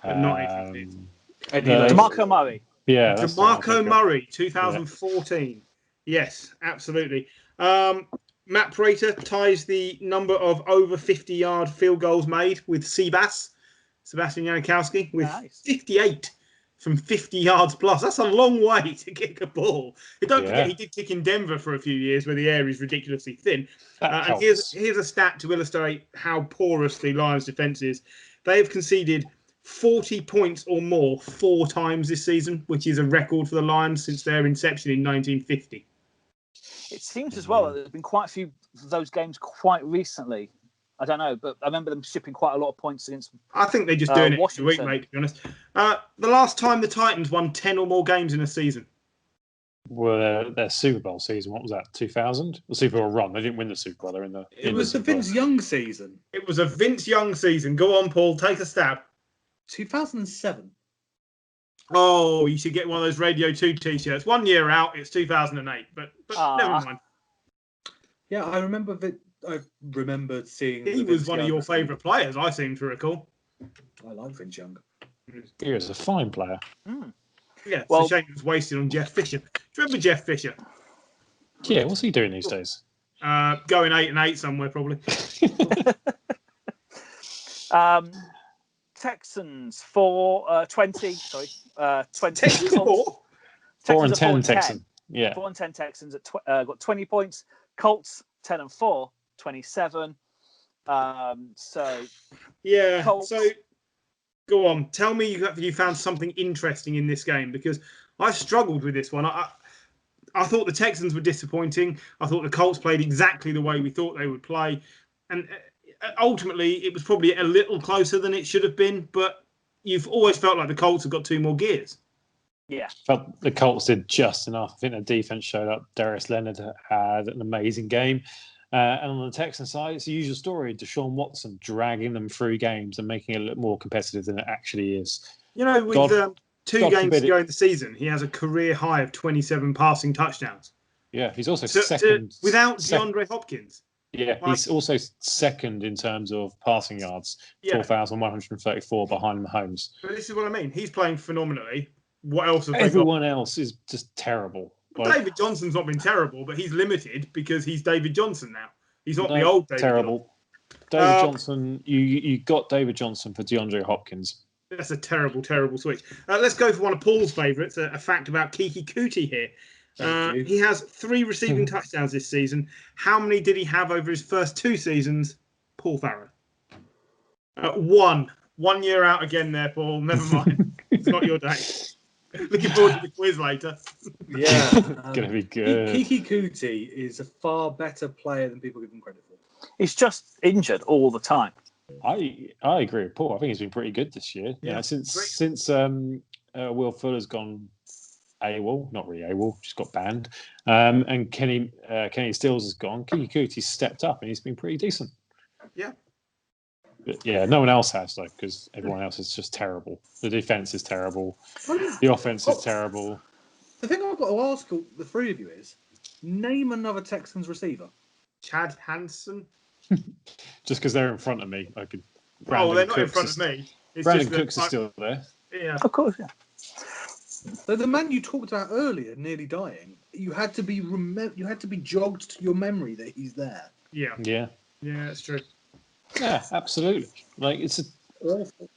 but not Adrian Peterson. DeMarco Murray. Yeah, DeMarco Murray, 2014. Yeah. Yes, absolutely. Matt Prater ties the number of over 50-yard field goals made with Sebastian Janikowski, with 58 from 50 yards plus. That's a long way to kick a ball. Don't forget, he did kick in Denver for a few years where the air is ridiculously thin. And here's a stat to illustrate how porous the Lions' defense is. They have conceded 40 points or more 4 times this season, which is a record for the Lions since their inception in 1950. It seems as well that there's been quite a few of those games quite recently. I don't know, but I remember them shipping quite a lot of points against I think they're just doing it every week, mate, to be honest. The last time the Titans won 10 or more games in a season. Well, their Super Bowl season, what was that, 2000? The Super Bowl run. They didn't win the Super Bowl. They're in the. It was the Vince Young season. It was a Vince Young season. Go on, Paul, take a stab. 2007. Oh, you should get one of those Radio 2 T-shirts. 1 year out, it's 2008, but never mind. Yeah, I remember seeing. He was one of your favourite players, I seem to recall. I like Vince Young. He was a fine player. Yeah, it's a shame he was wasted on Jeff Fisher. Do you remember Jeff Fisher? Yeah, what's he doing these days? Going 8-8 somewhere, probably. Texans 4-20. Sorry, 20. Texans 4. 4 and 10 Texans. Yeah. 4 and 10 Texans got 20 points. Colts 10-4, 27. So go on. Tell me you found something interesting in this game, because I struggled with this one. I thought the Texans were disappointing. I thought the Colts played exactly the way we thought they would play, and ultimately it was probably a little closer than it should have been. But you've always felt like the Colts have got 2 more gears. Yeah, felt the Colts did just enough. I think the defense showed up. Darius Leonard had an amazing game. And on the Texan side, it's the usual story. Deshaun Watson dragging them through games and making it look more competitive than it actually is. You know, with 2 games to go in the season, he has a career high of 27 passing touchdowns. Yeah, he's also second. Without DeAndre Hopkins. Yeah, he's also second in terms of passing yards, 4,134 behind Mahomes. But this is what I mean. He's playing phenomenally. What else have Everyone else is just terrible. Well, David Johnson's not been terrible, but he's limited because he's David Johnson now. He's not the old David terrible. Johnson. David Johnson, you got David Johnson for DeAndre Hopkins. That's a terrible, terrible switch. Let's go for one of Paul's favourites, a fact about Kiki Kuti here. He has 3 receiving touchdowns this season. How many did he have over his first 2 seasons? Paul Farron. 1. 1 year out again there, Paul. Never mind. It's not your day. Looking forward to the quiz later. Yeah. Going to be good. Kiki Kuti is a far better player than people give him credit for. He's just injured all the time. I agree with Paul. I think he's been pretty good this year. Yeah, since Will Fuller's gone AWOL, not really AWOL, just got banned, and Kenny Stills has gone. Kiki Kuti's stepped up and he's been pretty decent. Yeah. But yeah, no one else has, though, because everyone else is just terrible. The defense is terrible. The offense is terrible. The thing I've got to ask the 3 of you is, name another Texans receiver. Chad Hansen. Just because they're in front of me, I could. They're not in front of me. Brandon Cooks is still there. Yeah, of course. Yeah. So the man you talked about earlier, nearly dying, you had to be jogged to your memory that he's there. Yeah. Yeah. Yeah, that's true. Yeah, absolutely. Like it's awful.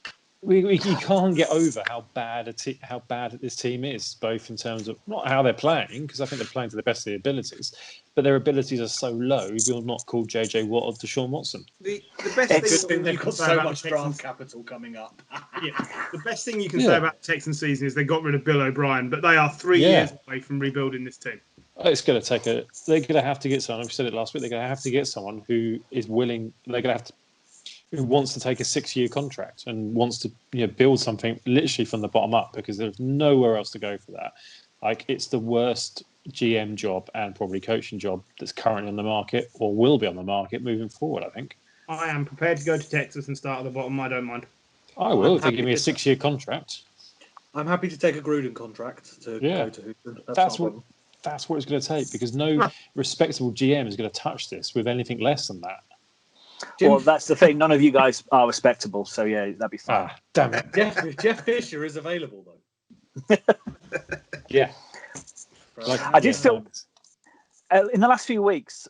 You can't get over how bad this team is, both in terms of not how they're playing, because I think they're playing to the best of their abilities, but their abilities are so low. You'll not call JJ Watt or Deshaun Watson. The best thing they've got so much draft capital coming up. The best thing you can say about the Texans season is they got rid of Bill O'Brien, but they are 3 years away from rebuilding this team. It's going to take they're going to have to get someone. We said it last week. They're going to have to get someone who is willing. They're going to have to. Who wants to take a 6-year contract and wants to build something literally from the bottom up, because there's nowhere else to go for that. Like, it's the worst GM job and probably coaching job that's currently on the market or will be on the market moving forward, I think. I am prepared to go to Texas and start at the bottom. I don't mind. I will if they give me a 6-year contract. I'm happy to take a Gruden contract to go to Houston. That's what it's going to take, because no respectable GM is going to touch this with anything less than that. Well, that's the thing. None of you guys are respectable, so yeah, that'd be fine. Damn it. Jeff Fisher is available though. Yeah. I did feel in the last few weeks,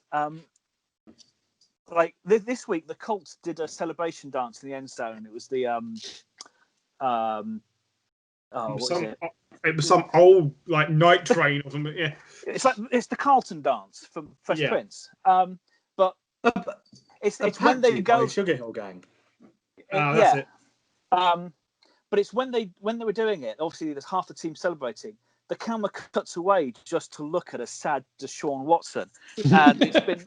like this week, the Colts did a celebration dance in the end zone. It was the it was some old like night train or something. Yeah, it's the Carlton dance from Fresh Prince. But it's when they go Sugar Hill Gang. That's it. But it's when they were doing it. Obviously, there's half the team celebrating. The camera cuts away just to look at a sad Deshaun Watson, and it's been.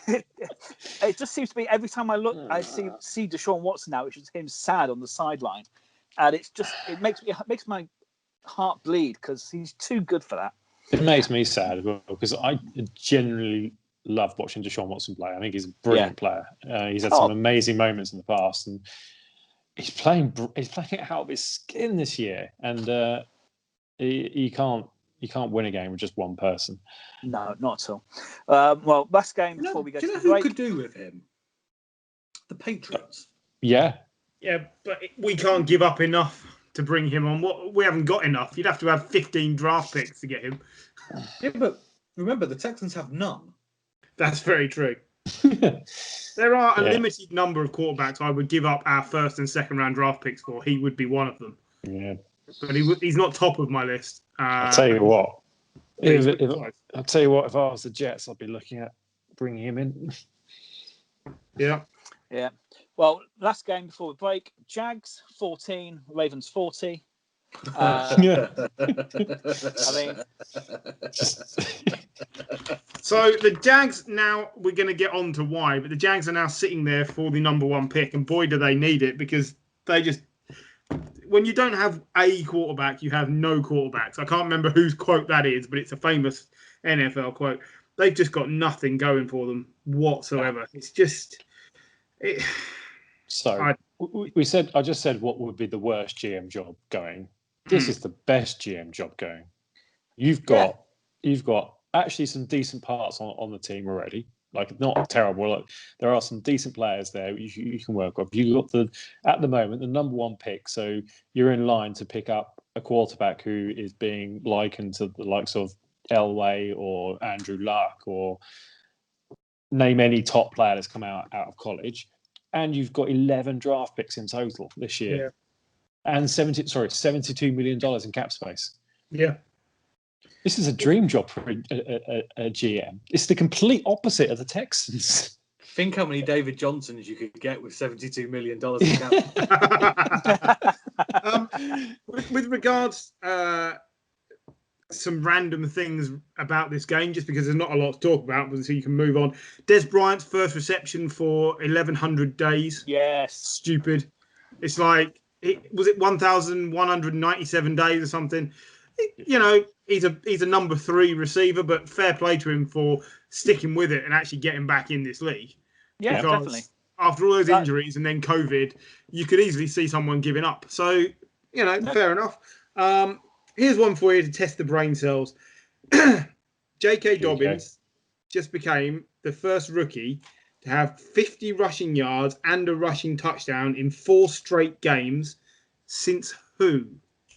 It just seems to be every time I look, I see Deshaun Watson now, which is him sad on the sideline, and it makes my heart bleed because he's too good for that. It makes me sad as well because I genuinely love watching Deshaun Watson play. I think he's a brilliant player. He's had some amazing moments in the past, and he's playing it out of his skin this year, and he can't win a game with just one person. No, not at all. Well, last game before we go to the break. Do you know who could do with him? The Patriots. Yeah, but we can't give up enough to bring him on. We haven't got enough. You'd have to have 15 draft picks to get him. Yeah, but remember, the Texans have none. That's very true. There are a limited number of quarterbacks I would give up our first and second round draft picks for. He would be one of them. Yeah. But he's not top of my list. I'll tell you what. If I was the Jets, I'd be looking at bringing him in. Yeah. Well, last game before we break: Jags 14, Ravens 40. I mean, so the Jags now, we're going to get on to why, but the Jags are now sitting there for the number one pick, and boy, do they need it because they just. When you don't have a quarterback, you have no quarterbacks. I can't remember whose quote that is, but it's a famous NFL quote. They've just got nothing going for them whatsoever. It's just... I just said what would be the worst GM job going. This is the best GM job going. You've got actually some decent parts on the team already. Like, not terrible. Like, there are some decent players there you can work with. You've got at the moment, the number one pick. So you're in line to pick up a quarterback who is being likened to the likes of Elway or Andrew Luck, or name any top player that's come out of college. And you've got 11 draft picks in total this year. Yeah. And $72 million in cap space. Yeah. This is a dream job for a GM. It's the complete opposite of the Texans. Think how many David Johnsons you could get with $72 million in cap. With regards some random things about this game, just because there's not a lot to talk about, so you can move on. Des Bryant's first reception for 1,100 days. Yes. Stupid. It's like, was it 1,197 days or something? You know, he's a number 3 receiver, but fair play to him for sticking with it and actually getting back in this league. Yeah, because definitely. After all those injuries and then COVID, you could easily see someone giving up. So, fair enough. Here's one for you to test the brain cells. J.K. Dobbins just became the first rookie to have 50 rushing yards and a rushing touchdown in 4 straight games since who?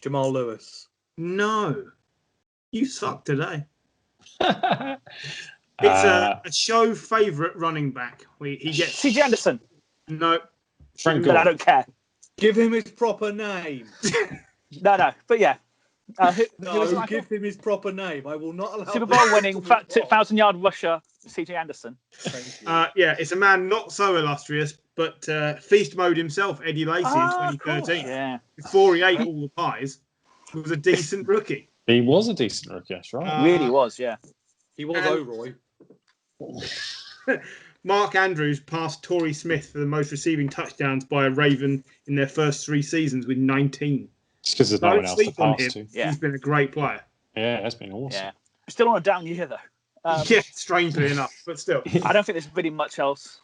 Jamal Lewis. No. You suck today. It's a show favourite running back. He gets C.J. Anderson. No. Frank But I don't care. Give him his proper name. No. But yeah. Give him his proper name. I will not allow Super Bowl winning 1,000-yard rusher, C.J. Anderson. It's a man not so illustrious, but feast mode himself, Eddie Lacy, in 2013. Yeah. Before he ate all the pies, was a decent rookie. He was a decent rookie, that's right. Really was, yeah. He was O'Roy. Mark Andrews passed Torrey Smith for the most receiving touchdowns by a Raven in their first 3 seasons with 19. It's because there's no one else to pass to. Yeah. He's been a great player. Yeah, that's been awesome. Yeah. Still on a down year, though. Strangely enough, but still. I don't think there's really much else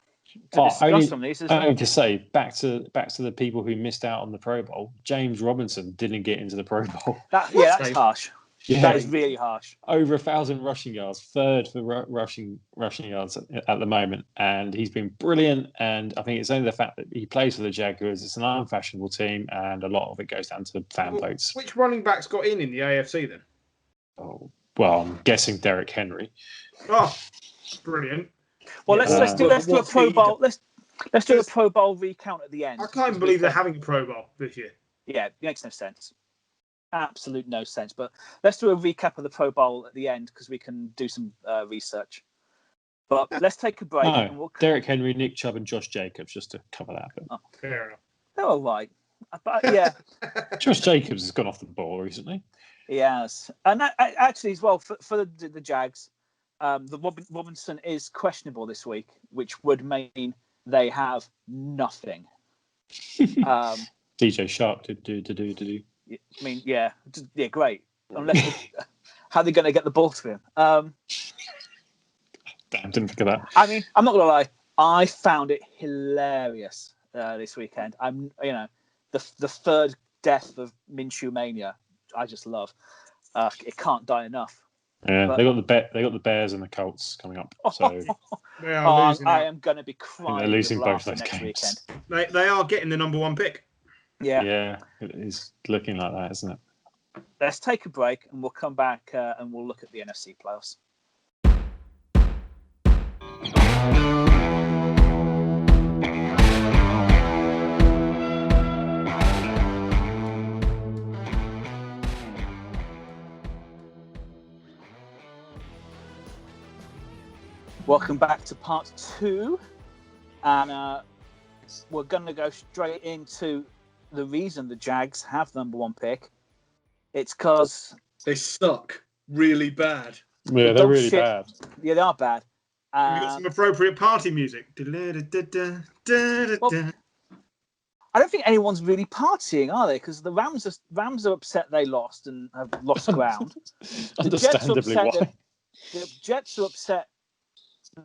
to discuss from these. I need to say, back to the people who missed out on the Pro Bowl, James Robinson didn't get into the Pro Bowl. That's harsh. Yeah, that is really harsh. Over 1,000 rushing yards, third for rushing yards at the moment, and he's been brilliant. And I think it's only the fact that he plays for the Jaguars. It's an unfashionable team, and a lot of it goes down to fan votes. Which running backs got in the AFC then? Oh, well, I'm guessing Derrick Henry. Oh, brilliant! Well, let's do a Pro Bowl. Let's do a Pro Bowl recount at the end. I can't believe they're having a Pro Bowl this year. Yeah, it makes no sense. Absolute no sense. But let's do a recap of the Pro Bowl at the end because we can do some research. But let's take a break. No, Derrick Henry, Nick Chubb, and Josh Jacobs, just to cover that. Oh, fair enough. They're all right. But yeah. Josh Jacobs has gone off the ball recently. He has. And actually, as well, for the Jags, the Robinson is questionable this week, which would mean they have nothing. DJ Shark to do. I mean, yeah, great. Unless how are they going to get the ball to him? Damn, didn't think of that. I mean, I'm not going to lie. I found it hilarious this weekend. The third death of Minshew Mania. I just love. It can't die enough. Yeah, but they got the Bears and the Colts coming up. So they are losing. I am going to be crying. They're losing both those next games. Weekend. They are getting the number 1 pick. Yeah, it is looking like that, isn't it? Let's take a break and we'll come back and we'll look at the NFC playoffs. Welcome back to part 2, and we're going to go straight into the reason the Jags have number 1 pick. It's because they suck really bad. Yeah, they're really bad. Yeah, they are bad. You got some appropriate party music. Well, I don't think anyone's really partying, are they? Because the Rams are upset they lost and have lost ground. Understandably, why? The Jets are upset.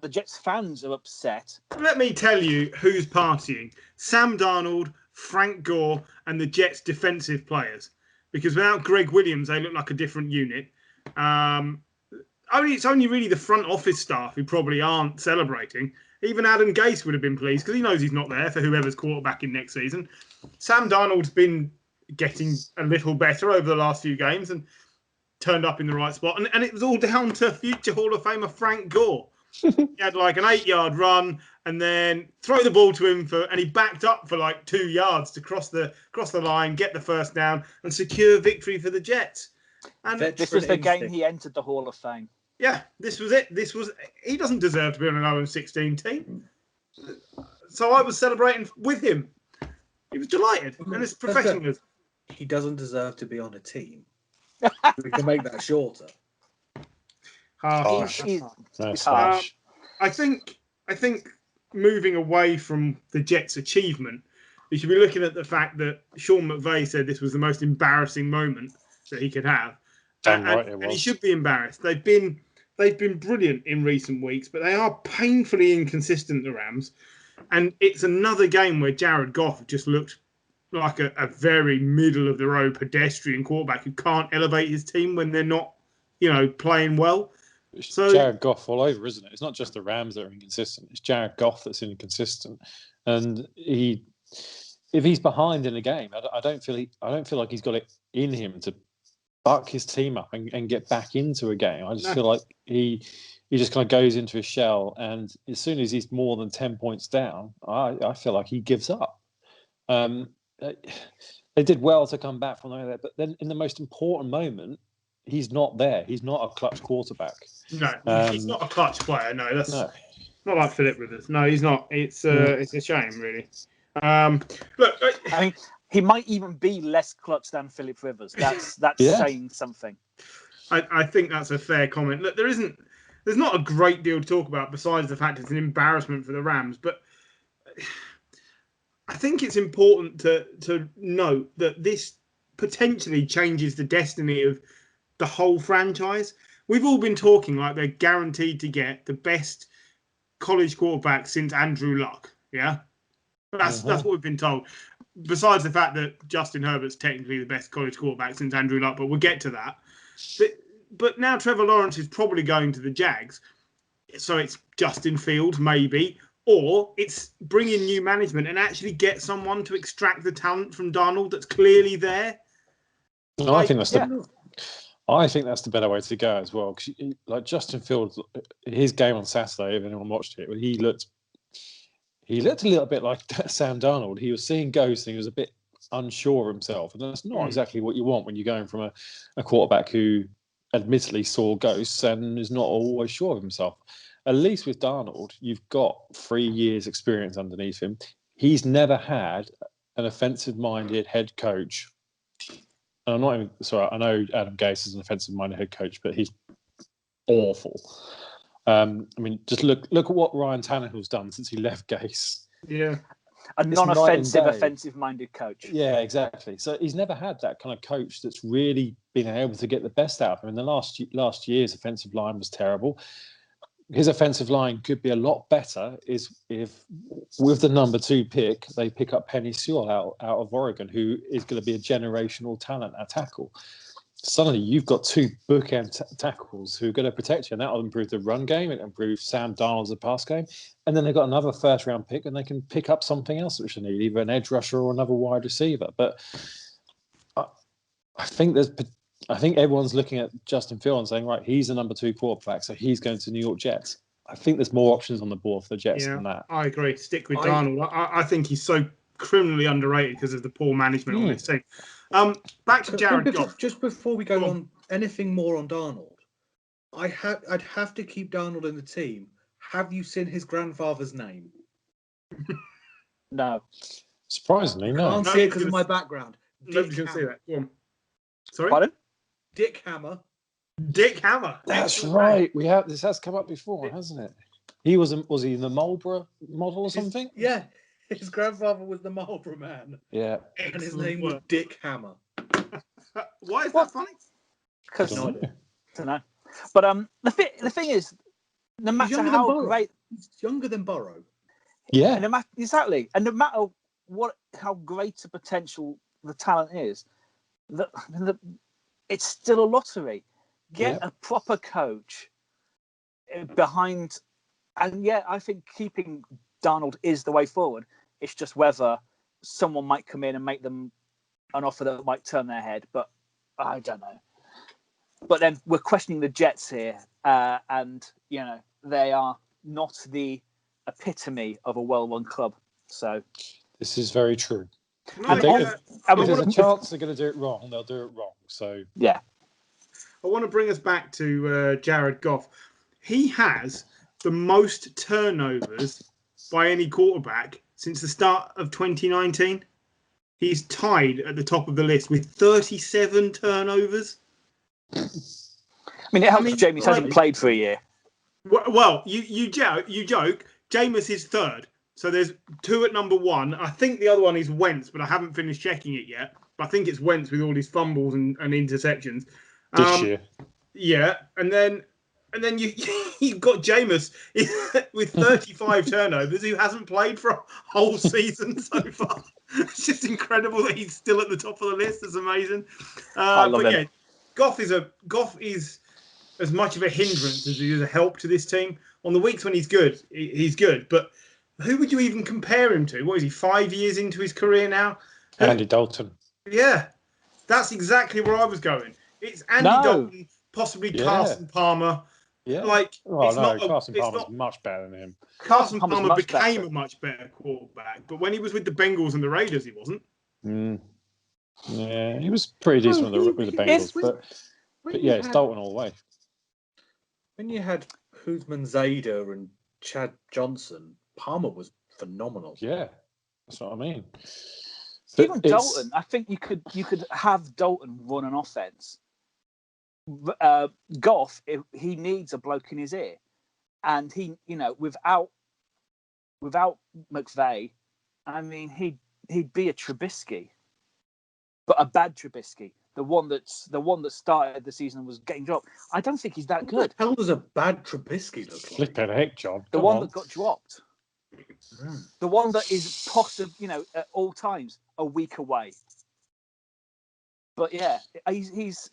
The Jets fans are upset. Let me tell you who's partying. Sam Darnold, Frank Gore, and the Jets defensive players. Because without Greg Williams, they look like a different unit. It's only really the front office staff who probably aren't celebrating. Even Adam Gase would have been pleased because he knows he's not there for whoever's quarterbacking next season. Sam Darnold's been getting a little better over the last few games and turned up in the right spot. And it was all down to future Hall of Famer Frank Gore. He had like an 8-yard run and then throw the ball to him and he backed up for like 2 yards to cross the line, get the first down and secure victory for the Jets. And this was the game he entered the Hall of Fame. Yeah, this was it. He doesn't deserve to be on an 0-16 team. So I was celebrating with him. He was delighted. And it's professionalism. He doesn't deserve to be on a team. We can make that shorter. Harsh. That's harsh. I think moving away from the Jets' achievement, you should be looking at the fact that Sean McVay said this was the most embarrassing moment that he could have. And he should be embarrassed. They've been brilliant in recent weeks, but they are painfully inconsistent, the Rams. And it's another game where Jared Goff just looked like a very middle of the road pedestrian quarterback who can't elevate his team when they're not, playing well. So Jared Goff all over, isn't it? It's not just the Rams that are inconsistent. It's Jared Goff that's inconsistent, and if he's behind in a game, I don't feel like he's got it in him to buck his team up and get back into a game. I just feel like he just kind of goes into his shell, and as soon as he's more than 10 points down, I feel like he gives up. They did well to come back from there, but then in the most important moment, he's not there. He's not a clutch quarterback. No, he's not a clutch player. No, that's not like Philip Rivers. No, he's not. It's a shame, really. Look, I mean, he might even be less clutch than Philip Rivers. That's saying something. I think that's a fair comment. Look, there's not a great deal to talk about besides the fact it's an embarrassment for the Rams, but I think it's important to note that this potentially changes the destiny of the whole franchise. We've all been talking like they're guaranteed to get the best college quarterback since Andrew Luck. Yeah, that's what we've been told. Besides the fact that Justin Herbert's technically the best college quarterback since Andrew Luck, but we'll get to that. But now Trevor Lawrence is probably going to the Jags, so it's Justin Fields maybe, or it's bring in new management and actually get someone to extract the talent from Darnold that's clearly there. No, I think that's the better way to go as well. Cause like Justin Fields, his game on Saturday, if anyone watched it, he looked a little bit like Sam Darnold. He was seeing ghosts and he was a bit unsure of himself, and that's not exactly what you want when you're going from a quarterback who admittedly saw ghosts and is not always sure of himself. At least with Darnold, you've got 3 years experience underneath him. He's never had an offensive-minded head coach. And I'm not even sorry. I know Adam Gase is an offensive-minded head coach, but he's awful. I mean, just look at what Ryan Tannehill's done since he left Gase. Yeah. A non-offensive, offensive-minded coach. Yeah, exactly. So he's never had that kind of coach that's really been able to get the best out of him. And the last year's offensive line was terrible. His offensive line could be a lot better if with the number 2 pick, they pick up Penny Sewell out of Oregon, who is going to be a generational talent at tackle. Suddenly you've got 2 bookend tackles who are going to protect you, and that will improve the run game. It improves Sam Darnold's pass game. And then they've got another first-round pick, and they can pick up something else which they need, either an edge rusher or another wide receiver. But I think everyone's looking at Justin Fields and saying, right, he's the number 2 quarterback, so he's going to New York Jets. I think there's more options on the board for the Jets than that. I agree. Stick with Darnold. I think he's so criminally underrated because of the poor management on this team. Back to Jared Goff. Just before we go on, anything more on Darnold? I'd have to keep Darnold in the team. Have you seen his grandfather's name? No. Surprisingly, no. I can't see it because of my background. Nobody can see that. Go on. Sorry? Pardon? Dick Hammer. Dick Hammer. That's right. This has come up before, hasn't it? He was he the Marlboro model or something? Yeah. His grandfather was the Marlboro man. Yeah. And his name was Dick Hammer. Why is that funny? Because I don't know. But the thing is, no matter how great, he's younger than Burrow. Yeah. Exactly. And no matter how great a potential the talent is, it's still a lottery. Get a proper coach behind, and I think keeping Darnold is the way forward. It's just whether someone might come in and make them an offer that might turn their head, but I don't know. But then we're questioning the Jets here, and they are not the epitome of a well-run club. So this is very true. No, if there's a chance they're going to do it wrong, they'll do it wrong. So yeah, I want to bring us back to Jared Goff. He has the most turnovers by any quarterback since the start of 2019. He's tied at the top of the list with 37 turnovers. I mean, it helps Jameis hasn't played for a year. Well, you joke. Jameis is third. So there's 2 at number 1. I think the other one is Wentz, but I haven't finished checking it yet. But I think it's Wentz with all his fumbles and interceptions. This year. Yeah, and then you've got Jameis with 35 turnovers who hasn't played for a whole season so far. It's just incredible that he's still at the top of the list. It's amazing. I love him. Yeah, Goff is as much of a hindrance as he is a help to this team. On the weeks when he's good, But who would you even compare him to? What is he, 5 years into his career now? Andy Dalton. Yeah, that's exactly where I was going. It's Andy Dalton, possibly Carson Palmer. Yeah. Carson Palmer's much better than him. Carson Palmer became a much better quarterback, but when he was with the Bengals and the Raiders, he wasn't. Yeah, he was pretty decent with the Bengals, but it's Dalton all the way. When you had Huzman Zada and Chad Johnson, Palmer was phenomenal. Yeah, that's what I mean. Even Dalton, I think you could have Dalton run an offense. Goff, he needs a bloke in his ear, and he, without McVay, I mean, he'd be a Trubisky, but a bad Trubisky. The one that started the season and was getting dropped. I don't think he's that good. What the hell does a bad Trubisky look like? Flipping heck, John. The one that got dropped. The one that is possibly, at all times a week away. But yeah, he's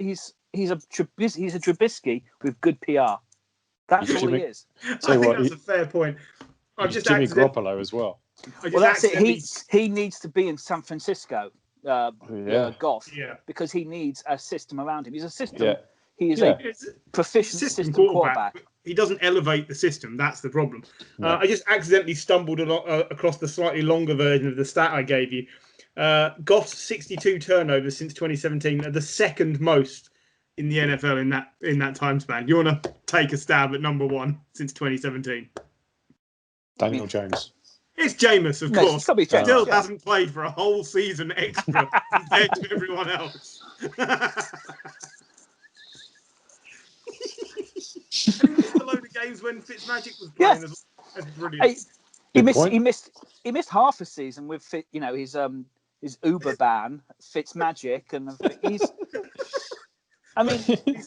he's a Trubisky with good PR. That's all he is. I think that's a fair point. Jimmy Garoppolo as well. Well, that's it. He needs to be in San Francisco, Goff, because he needs a system around him. He's a system. Yeah. He is a proficient system quarterback. He doesn't elevate the system. That's the problem. No. I just accidentally stumbled across the slightly longer version of the stat I gave you. Goff's 62 turnovers since 2017 are the second most in the NFL in that time span. You want to take a stab at number one since 2017? Daniel Jones. It's Jameis, of course. Still hasn't played for a whole season extra compared to everyone else. And he missed a load of games when Fitzmagic was playing as well. That's brilliant. He missed half a season with his Uber ban, Fitzmagic, and he's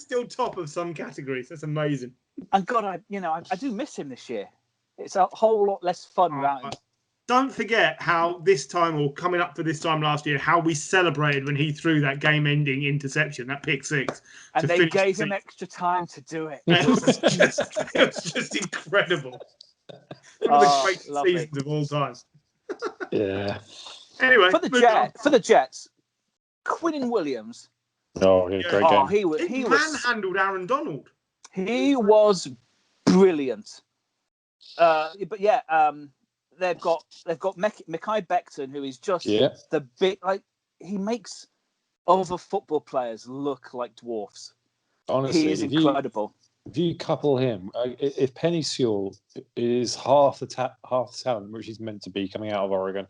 still top of some categories. That's amazing. And God, I do miss him this year. It's a whole lot less fun without him. Don't forget how this time, or coming up for this time last year, how we celebrated when he threw that game-ending interception, that pick six. And they gave him extra time to do it. It was just incredible. One of the greatest seasons of all time. Yeah. Anyway, for the Jets, Quinnen Williams. Oh, he had a great game. He manhandled Aaron Donald. He was brilliant. But yeah, they've got Mekhi Becton, who is just the big, he makes other football players look like dwarfs. Honestly, he is incredible. If you couple him, if Penny Sewell is half the talent which he's meant to be coming out of Oregon,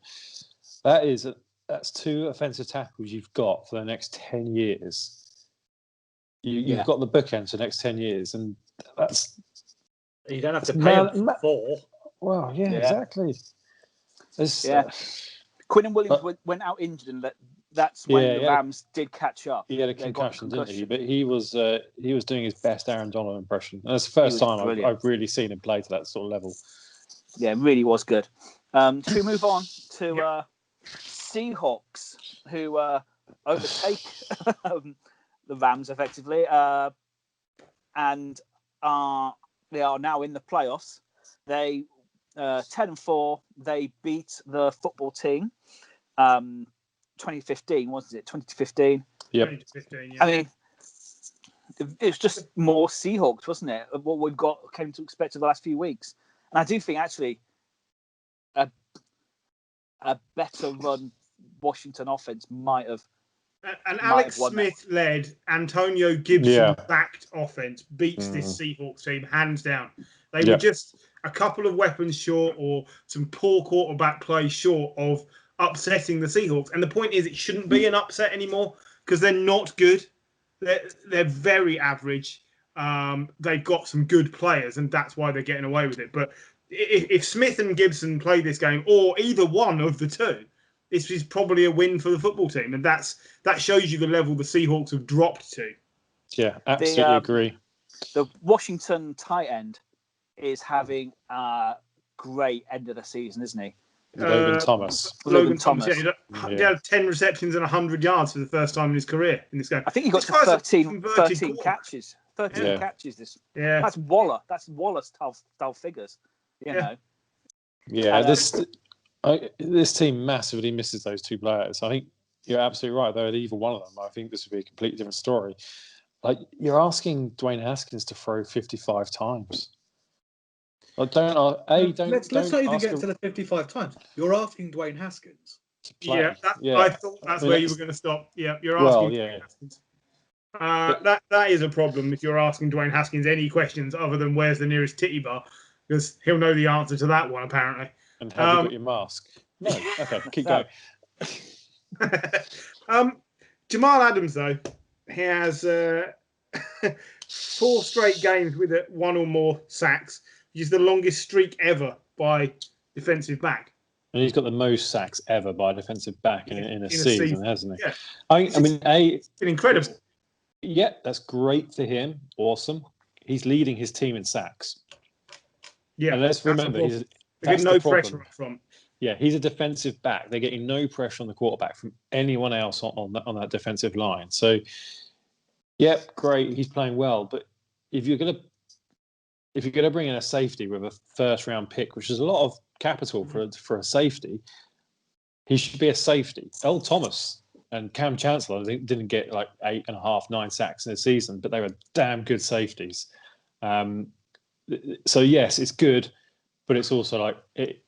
that's two offensive tackles you've got for the next 10 years. You've got the bookends for the next 10 years, and that's. You don't have to pay him for. Well, exactly. Quinnen Williams went out injured, and that's when the Rams did catch up. He had a concussion, didn't he? But he was doing his best Aaron Donald impression. And that's the first time I've really seen him play to that sort of level. Yeah, it really was good. Should we move on to Seahawks, who overtake the Rams effectively, and they are now in the playoffs. They 10-4. They beat the football team. 2015, wasn't it? 2015. Yep. 2015, yeah. I mean, it's just more Seahawks, wasn't it? What we've came to expect over the last few weeks. And I do think actually a better run Washington offense might have. An Alex Smith-led, Antonio Gibson-backed offense beats this Seahawks team hands down. They were just a couple of weapons short, or some poor quarterback play short of upsetting the Seahawks. And the point is, it shouldn't be an upset anymore because they're not good. They're very average. They've got some good players, and that's why they're getting away with it. But if Smith and Gibson play this game, or either one of the two, this is probably a win for the football team, and that shows you the level the Seahawks have dropped to. Yeah, absolutely agree. The Washington tight end is having a great end of the season, isn't he? Logan Thomas. Logan Thomas. Yeah, he had 10 receptions and 100 yards for the first time in his career in this game. I think he got to 13 catches. 13 catches. That's Waller. That's Waller's style figures. You know. Yeah, this team massively misses those two players. I think you're absolutely right. Though either one of them, I think this would be a completely different story. Like, you're asking Dwayne Haskins to throw 55 times. Let's not even get to the 55 times. You're asking Dwayne Haskins to play. I thought that's where you were going to stop. Yeah, you're asking Dwayne Haskins. That is a problem if you're asking Dwayne Haskins any questions other than where's the nearest titty bar, because he'll know the answer to that one apparently. And have you got your mask? No. Okay, keep going. Jamal Adams, though, he has 4 straight games with one or more sacks, which is the longest streak ever by defensive back. And he's got the most sacks ever by a defensive back in a season, hasn't he? Yeah. It's been incredible. Yeah, that's great for him. Awesome. He's leading his team in sacks. Yeah. And let's remember, they get no pressure up front. Yeah, he's a defensive back. They're getting no pressure on the quarterback from anyone else on that defensive line. So Yep, great. He's playing well, but if you're gonna bring in a safety with a first round pick, which is a lot of capital for a safety, he should be a safety. Earl Thomas and Cam Chancellor didn't get like 8.5, 9 sacks in the season, but they were damn good safeties. So yes, it's good, but it's also like it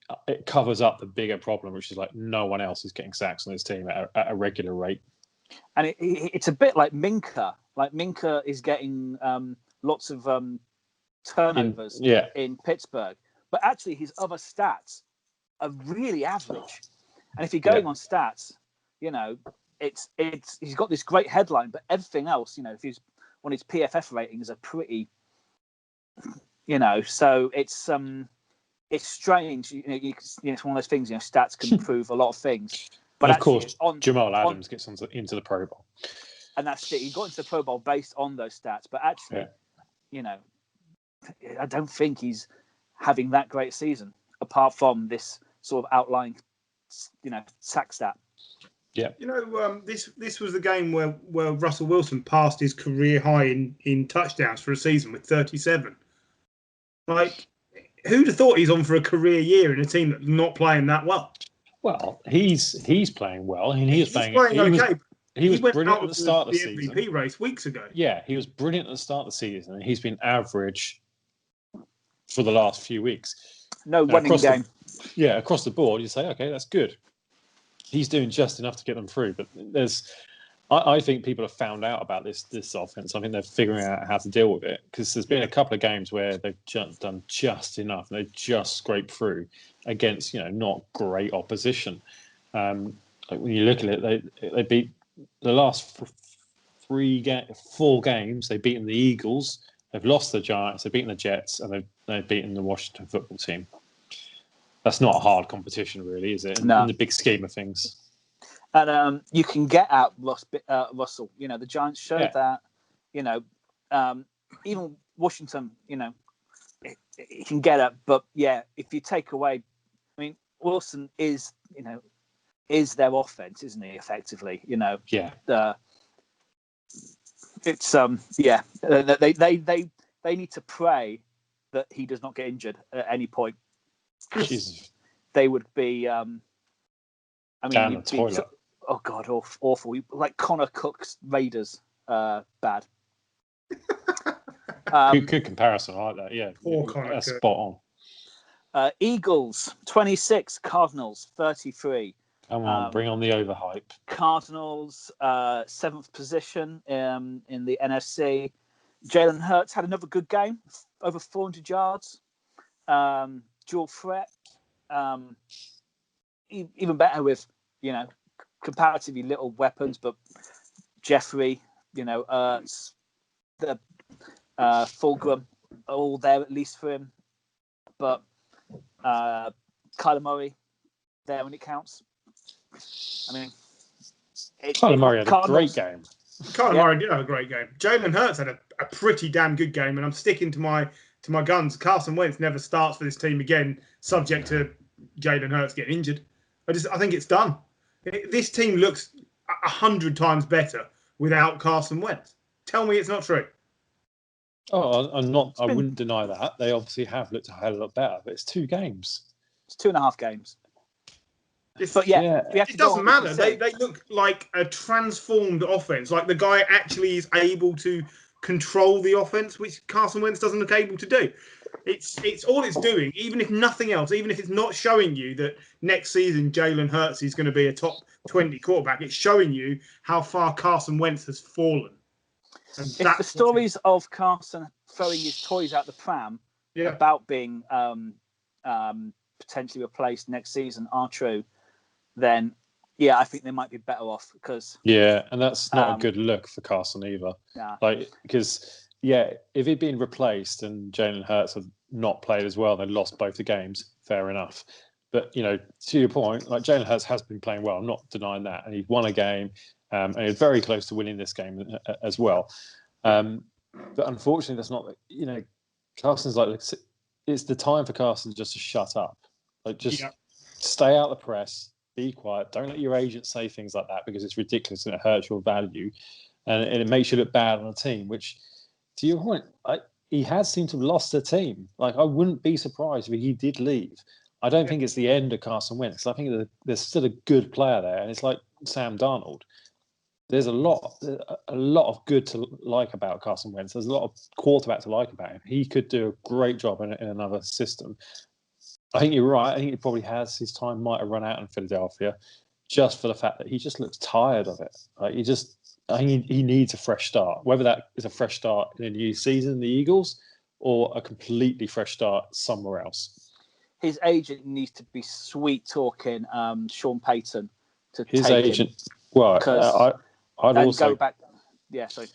covers up the bigger problem, which is like no one else is getting sacks on his team at a regular rate. And it's a bit like Minka. Like Minka is getting lots of turnovers in Pittsburgh, but actually his other stats are really average. And if you're going on stats, it's he's got this great headline, but everything else, if he's on his PFF ratings are pretty, so it's strange. It's one of those things. Stats can prove a lot of things. But of course, Jamal Adams gets into the Pro Bowl, and that's it. He got into the Pro Bowl based on those stats. But actually, I don't think he's having that great season, apart from this sort of outlying, sack stat. Yeah. This was the game where Russell Wilson passed his career high in touchdowns for a season with 37. Like, who'd have thought he's on for a career year in a team that's not playing that well? Well, he's playing well, and he's playing okay. He was brilliant at the start of the season. MVP race weeks ago. Yeah, he was brilliant at the start of the season, and he's been average for the last few weeks. No running game. Across the board, you say, okay, that's good. He's doing just enough to get them through, but I think people have found out about this offense. I think they're figuring out how to deal with it, because there's been a couple of games where they've done just enough, and they just scraped through against not great opposition. Like when you look at it, they beat the last 4 games. They've beaten the Eagles, they've lost the Giants, they've beaten the Jets, and they've beaten the Washington football team. That's not a hard competition, really, is it? No. In the big scheme of things. And you can get out Russell. The Giants showed that. Even Washington, you can get it. But if you take away, Wilson is their offense, isn't he? Effectively, it's they need to pray that he does not get injured at any point. Jesus. They would be. Down the toilet. Oh God, awful! Like Connor Cook's Raiders, bad. Good comparison, I like that. Yeah, that's spot on. Eagles 26, Cardinals 33. Come on, bring on the overhype. Cardinals 7th position in the NFC. Jalen Hurts had another good game, over 400 yards. Dual threat, even better with comparatively little weapons, but Jeffrey, Ertz, the Fulgham, all there at least for him. But Kyler Murray there when it counts. Kyler Murray had a great game. Kyler Murray did have a great game. Jalen Hurts had a pretty damn good game, and I'm sticking to my guns. Carson Wentz never starts for this team again, subject to Jalen Hurts getting injured. I think it's done. This team looks 100 times better without Carson Wentz. Tell me it's not true. Oh, I wouldn't deny that. They obviously have looked a hell of a lot better, but it's 2 games. It's 2.5 games. But it doesn't matter. They look like a transformed offense. Like the guy actually is able to control the offense, which Carson Wentz doesn't look able to do. It's all it's doing, even if nothing else, even if it's not showing you that next season Jalen Hurts is going to be a top 20 quarterback, it's showing you how far Carson Wentz has fallen. And if the stories of Carson throwing his toys out the pram about being potentially replaced next season are true, then I think they might be better off because and that's not a good look for Carson either. Because if he'd been replaced and Jalen Hurts had not played as well, they'd lost both the games. Fair enough, but to your point, like Jalen Hurts has been playing well. I'm not denying that, and he won a game, and he's very close to winning this game as well. But unfortunately, that's not. Carson's like it's the time for Carson just to shut up, like just stay out of the press. Be quiet. Don't let your agent say things like that because it's ridiculous and it hurts your value. and it makes you look bad on a team. Which, to your point, he has seemed to have lost the team. Like, I wouldn't be surprised if he did leave. I don't think it's the end of Carson Wentz. I think that there's still a good player there, and it's like Sam Darnold. There's a lot of good to like about Carson Wentz. There's a lot of quarterback to like about him. He could do a great job in another system. I think you're right. I think he probably has. His time might have run out in Philadelphia, just for the fact that he just looks tired of it. Like, I think he needs a fresh start. Whether that is a fresh start in a new season, the Eagles, or a completely fresh start somewhere else. His agent needs to be sweet talking Sean Payton to his take agent. Him. Well, I'd also go back. Yeah, sorry.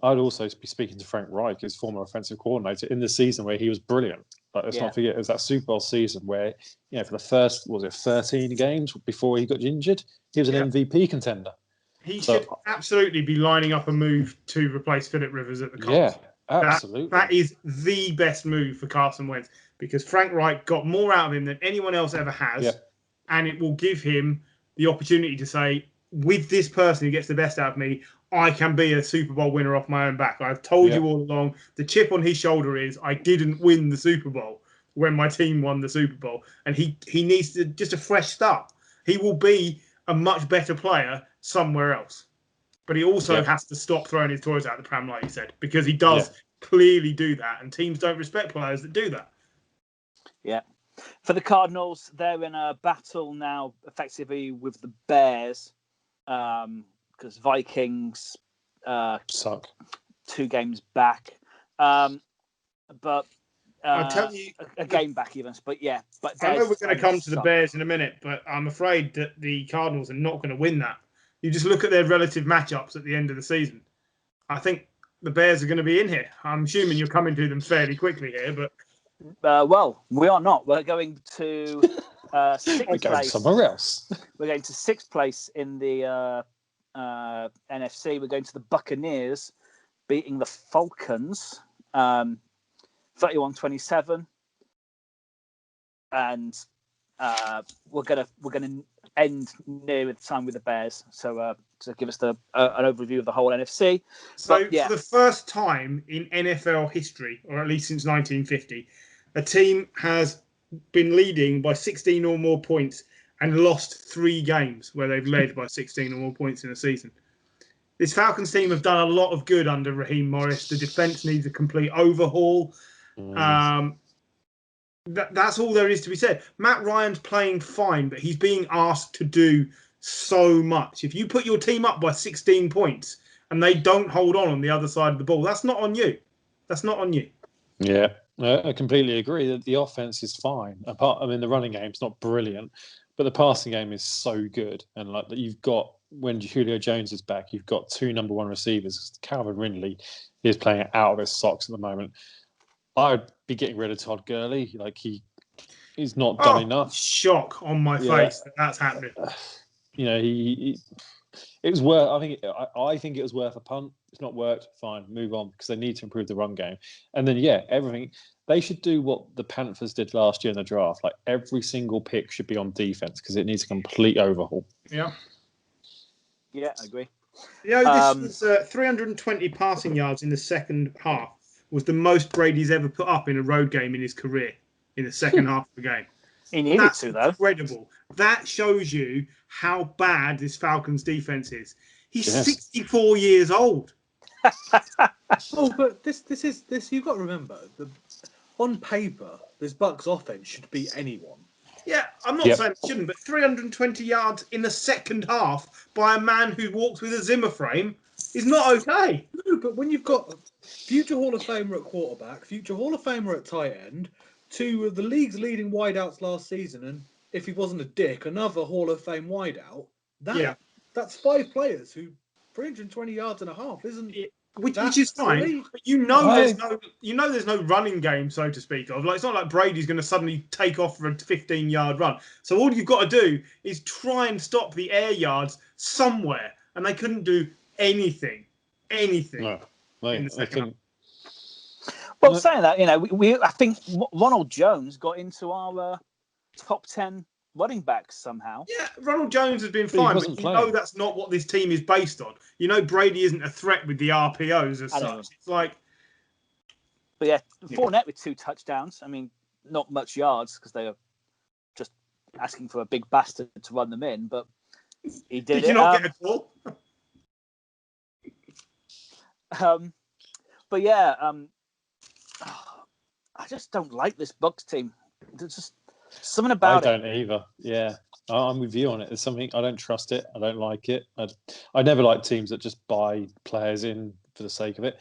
I'd also be speaking to Frank Reich, his former offensive coordinator, in the season where he was brilliant. Like, let's not forget, it was that Super Bowl season where, for the first, 13 games before he got injured, he was an MVP contender. He should absolutely be lining up a move to replace Phillip Rivers at the Colts. Yeah, absolutely. That is the best move for Carson Wentz, because Frank Reich got more out of him than anyone else ever has, and it will give him the opportunity to say, with this person who gets the best out of me, I can be a Super Bowl winner off my own back. I've told you all along, the chip on his shoulder is I didn't win the Super Bowl when my team won the Super Bowl. And he needs to just a fresh start. He will be a much better player somewhere else. But he also has to stop throwing his toys out the pram, like you said, because he does clearly do that. And teams don't respect players that do that. Yeah. For the Cardinals, they're in a battle now, effectively, with the Bears. Because Vikings suck. 2 games back, but I'll tell you a game back even. But I know we're going to come to the Bears in a minute, but I'm afraid that the Cardinals are not going to win that. You just look at their relative matchups at the end of the season. I think the Bears are going to be in here. I'm assuming you're coming to them fairly quickly here, but well, we are not. We're going to 6th place. Somewhere else. We're going to 6th place in the NFC. We're going to the Buccaneers, beating the Falcons 31-27, and we're gonna end near the time with the Bears. So to give us an overview of the whole NFC. So for the first time in NFL history, or at least since 1950, a team has been leading by 16 or more points and lost 3 games where they've led by 16 or more points in a season. This Falcons team have done a lot of good under Raheem Morris. The defense needs a complete overhaul. That's all there is to be said. Matt Ryan's playing fine, but he's being asked to do so much. If you put your team up by 16 points and they don't hold on the other side of the ball, that's not on you. That's not on you. Yeah, I completely agree that the offense is fine. The running game's not brilliant, but the passing game is so good. And like that, you've got, when Julio Jones is back, you've got 2 number 1 receivers. Calvin Ridley is playing out of his socks at the moment. I'd be getting rid of Todd Gurley. Like, he's not done enough. Shock on my face that's happening. It was worth. I think it was worth a punt. It's not worked. Fine, move on, because they need to improve the run game. And then everything. They should do what the Panthers did last year in the draft. Like, every single pick should be on defense, because it needs a complete overhaul. Yeah. Yeah, I agree. This was 320 passing yards in the second half. Was the most Brady's ever put up in a road game in his career in the second half of the game. He needed to, though. Incredible. That shows you how bad this Falcons defense is. He's 64 years old. But this you've got to remember. On paper, this Bucs offense should beat anyone. Yeah, I'm not saying it shouldn't, but 320 yards in the second half by a man who walks with a Zimmer frame is not okay. No, but when you've got future Hall of Famer at quarterback, future Hall of Famer at tight end, 2 of the league's leading wideouts last season, and if he wasn't a dick, another Hall of Fame wideout, that's 5 players who 320 yards and a half isn't it? Which is fine, but there's no running game, so to speak of. Like, it's not like Brady's going to suddenly take off for a 15-yard run. So all you've got to do is try and stop the air yards somewhere, and they couldn't do anything. No, in the second half. Well, saying that, I think Ronald Jones got into our top 10 running backs somehow. Yeah, Ronald Jones has been fine, but you know that's not what this team is based on. You know Brady isn't a threat with the RPOs as such. It's like... But yeah, Fournette with 2 touchdowns. I mean, not much yards because they were just asking for a big bastard to run them in, but he did it. Did you not get a call? But yeah, I just don't like this Bucs team. There's just something about it. I don't either. Yeah, I'm with you on it. There's something I don't trust it. I don't like it. I never like teams that just buy players in for the sake of it.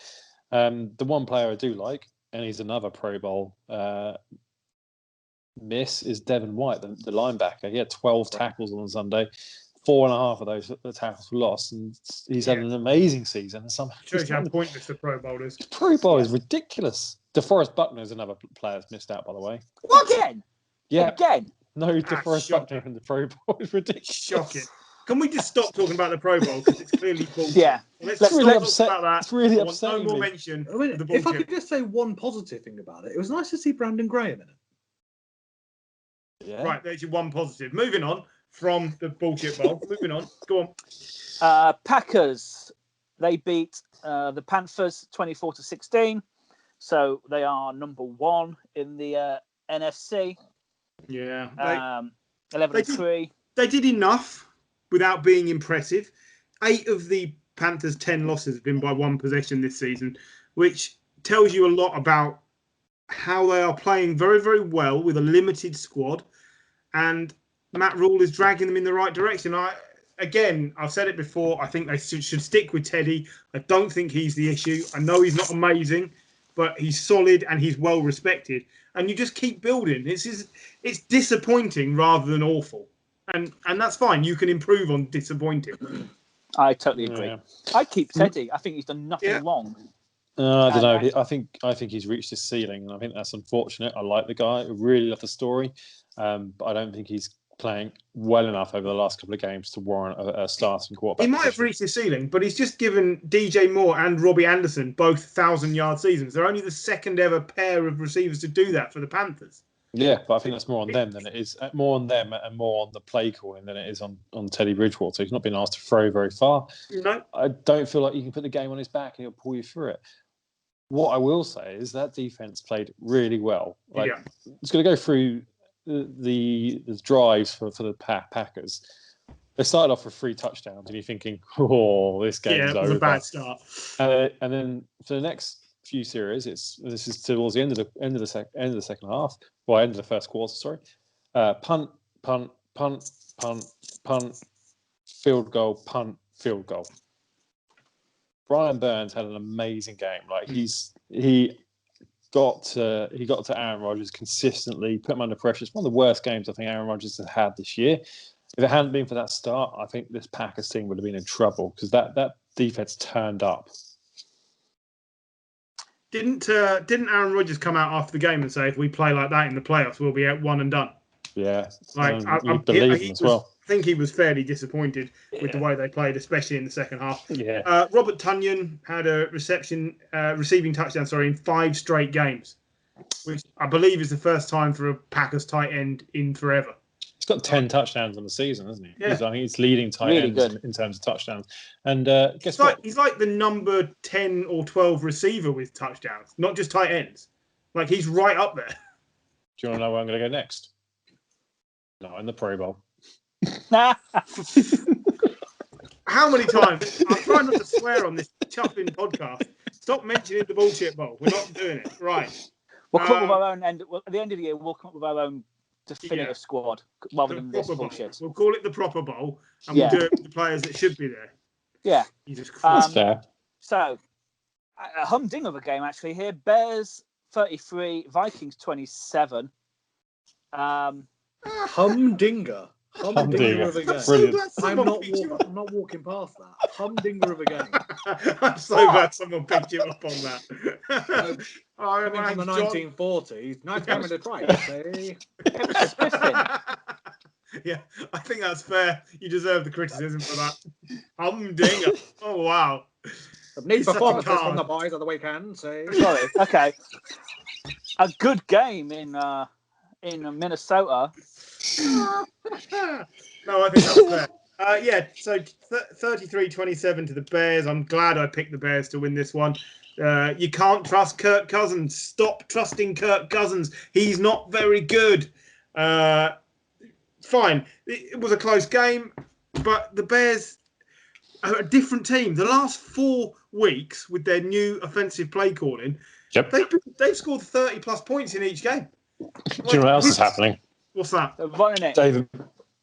The one player I do like, and he's another Pro Bowl miss, is Devin White, the linebacker. He had 12 tackles on Sunday. 4.5 of those tackles were lost, and he's had an amazing season. And somehow shows you how pointless the Pro Bowl is. Pro Bowl is ridiculous. DeForest Buckner is another player that's missed out, by the way. Again? Yeah. Again? No, DeForest Buckner in the Pro Bowl is ridiculous. Shocking. Can we just stop talking about the Pro Bowl because it's clearly bullshit? Yeah. Let's really stop talking about that. It's really upsetting. No more mention. I mean, if I could just say one positive thing about it, it was nice to see Brandon Graham in it. Yeah. Right, there's your one positive. Moving on from the bullshit bowl. Moving on. Go on. Packers, they beat the Panthers 24-16. So they are number 1 in the NFC. Yeah. 11-3. They did enough without being impressive. 8 of the Panthers' 10 losses have been by 1 possession this season, which tells you a lot about how they are playing very, very well with a limited squad. And Matt Rule is dragging them in the right direction. I've said it before, I think they should stick with Teddy. I don't think he's the issue. I know he's not amazing, but he's solid and he's well respected. And you just keep building. It's disappointing rather than awful. And that's fine. You can improve on disappointing. I totally agree. Yeah. I keep Teddy. I think he's done nothing wrong. I don't know. I think he's reached his ceiling, and I think that's unfortunate. I like the guy. I really love the story, but I don't think he's playing well enough over the last couple of games to warrant a starting quarterback. He might have reached his ceiling, but he's just given DJ Moore and Robbie Anderson both 1,000-yard seasons. They're only the second ever pair of receivers to do that for the Panthers. Yeah, but I think that's more on them than it is more on them and more on the play calling than it is on Teddy Bridgewater. He's not been asked to throw very far. No, I don't feel like you can put the game on his back and he'll pull you through it. What I will say is that defense played really well. It's going to go through the drives for the Packers. They started off with 3 touchdowns, and you're thinking, "Oh, this game's over." Yeah, it was a bad start. And then for the next few series, this is towards the end of the second half, end of the first quarter. Sorry, punt, field goal, punt, field goal. Brian Burns had an amazing game. Like he got to Aaron Rodgers consistently, put him under pressure. It's one of the worst games I think Aaron Rodgers has had this year. If it hadn't been for that start, I think this Packers team would have been in trouble because that defense turned up. Didn't Aaron Rodgers come out after the game and say, if we play like that in the playoffs, we'll be out 1 and done? Yeah, I believe him as well. I think he was fairly disappointed with the way they played, especially in the second half. Yeah. Robert Tonyan had a receiving touchdown, in 5 straight games, which I believe is the first time for a Packers tight end in forever. He's got 10 touchdowns on the season, hasn't he? Yeah. I think he's leading tight ends in terms of touchdowns. And guess what? He's like the number 10 or 12 receiver with touchdowns, not just tight ends. Like, he's right up there. Do you want to know where I'm going to go next? No, in the Pro Bowl. How many times? I'm trying not to swear on this chuffing podcast. Stop mentioning the bullshit bowl. We're not doing it. Right. We'll come up with our own end. At the end of the year, we'll come up with our own definitive squad rather than this bullshit. We'll call it the proper bowl, and we'll do it with the players that should be there. Yeah. Jesus Christ. Fair. So, a humding of a game actually here. Bears 33, Vikings 27. Humdinger. Humdinger of a game. I'm not walking past that. Humdinger of a game. I'm so glad someone picked you up on that. Coming from the 1940s. Nice game in Detroit, see? It was spiffing. Yeah, I think that's fair. You deserve the criticism for that. Humdinger. Oh, wow. Neat performances from the boys of the weekend, see? Sorry, okay. A good game in Minnesota. No, I think that's fair. So 33-27 to the Bears. I'm glad I picked the Bears to win this one. You can't trust Kirk Cousins. Stop trusting Kirk Cousins. He's not very good. Fine. It was a close game, but the Bears are a different team. The last 4 weeks with their new offensive play calling, they've scored 30-plus points in each game. Do you know what else is happening? What's that?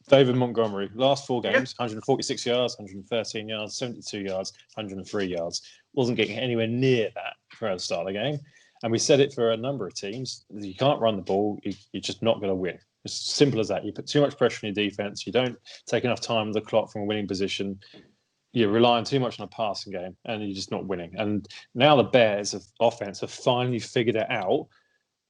David Montgomery, last 4 games, 146 yards, 113 yards, 72 yards, 103 yards. Wasn't getting anywhere near that for the start of the game. And we said it for a number of teams. You can't run the ball. You're just not going to win. It's simple as that. You put too much pressure on your defense. You don't take enough time on the clock from a winning position. You're relying too much on a passing game, and you're just not winning. And now the Bears' offense have finally figured it out.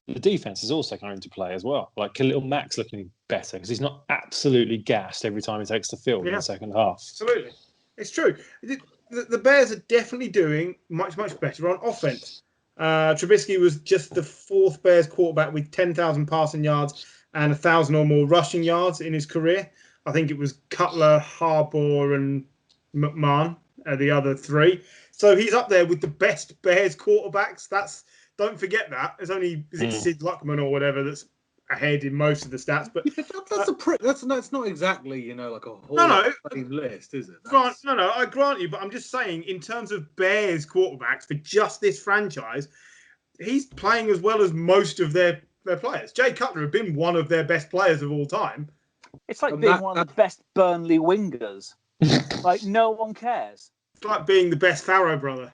The defense is also coming into play as well. Like Khalil Mack's looking better because he's not absolutely gassed every time he takes the field in the second half. Absolutely. It's true. The Bears are definitely doing much, much better on offense. Trubisky was just the 4th Bears quarterback with 10,000 passing yards and 1,000 or more rushing yards in his career. I think it was Cutler, Harbaugh, and McMahon are the other 3. So he's up there with the best Bears quarterbacks. Don't forget that. There's only Sid Luckman or whatever that's ahead in most of the stats. But that's not exactly like a whole list, is it? I grant you, but I'm just saying in terms of Bears quarterbacks for just this franchise, he's playing as well as most of their players. Jay Cutler have been one of their best players of all time. It's like being one of the best Burnley wingers. Like no one cares. It's like being the best Farrow brother.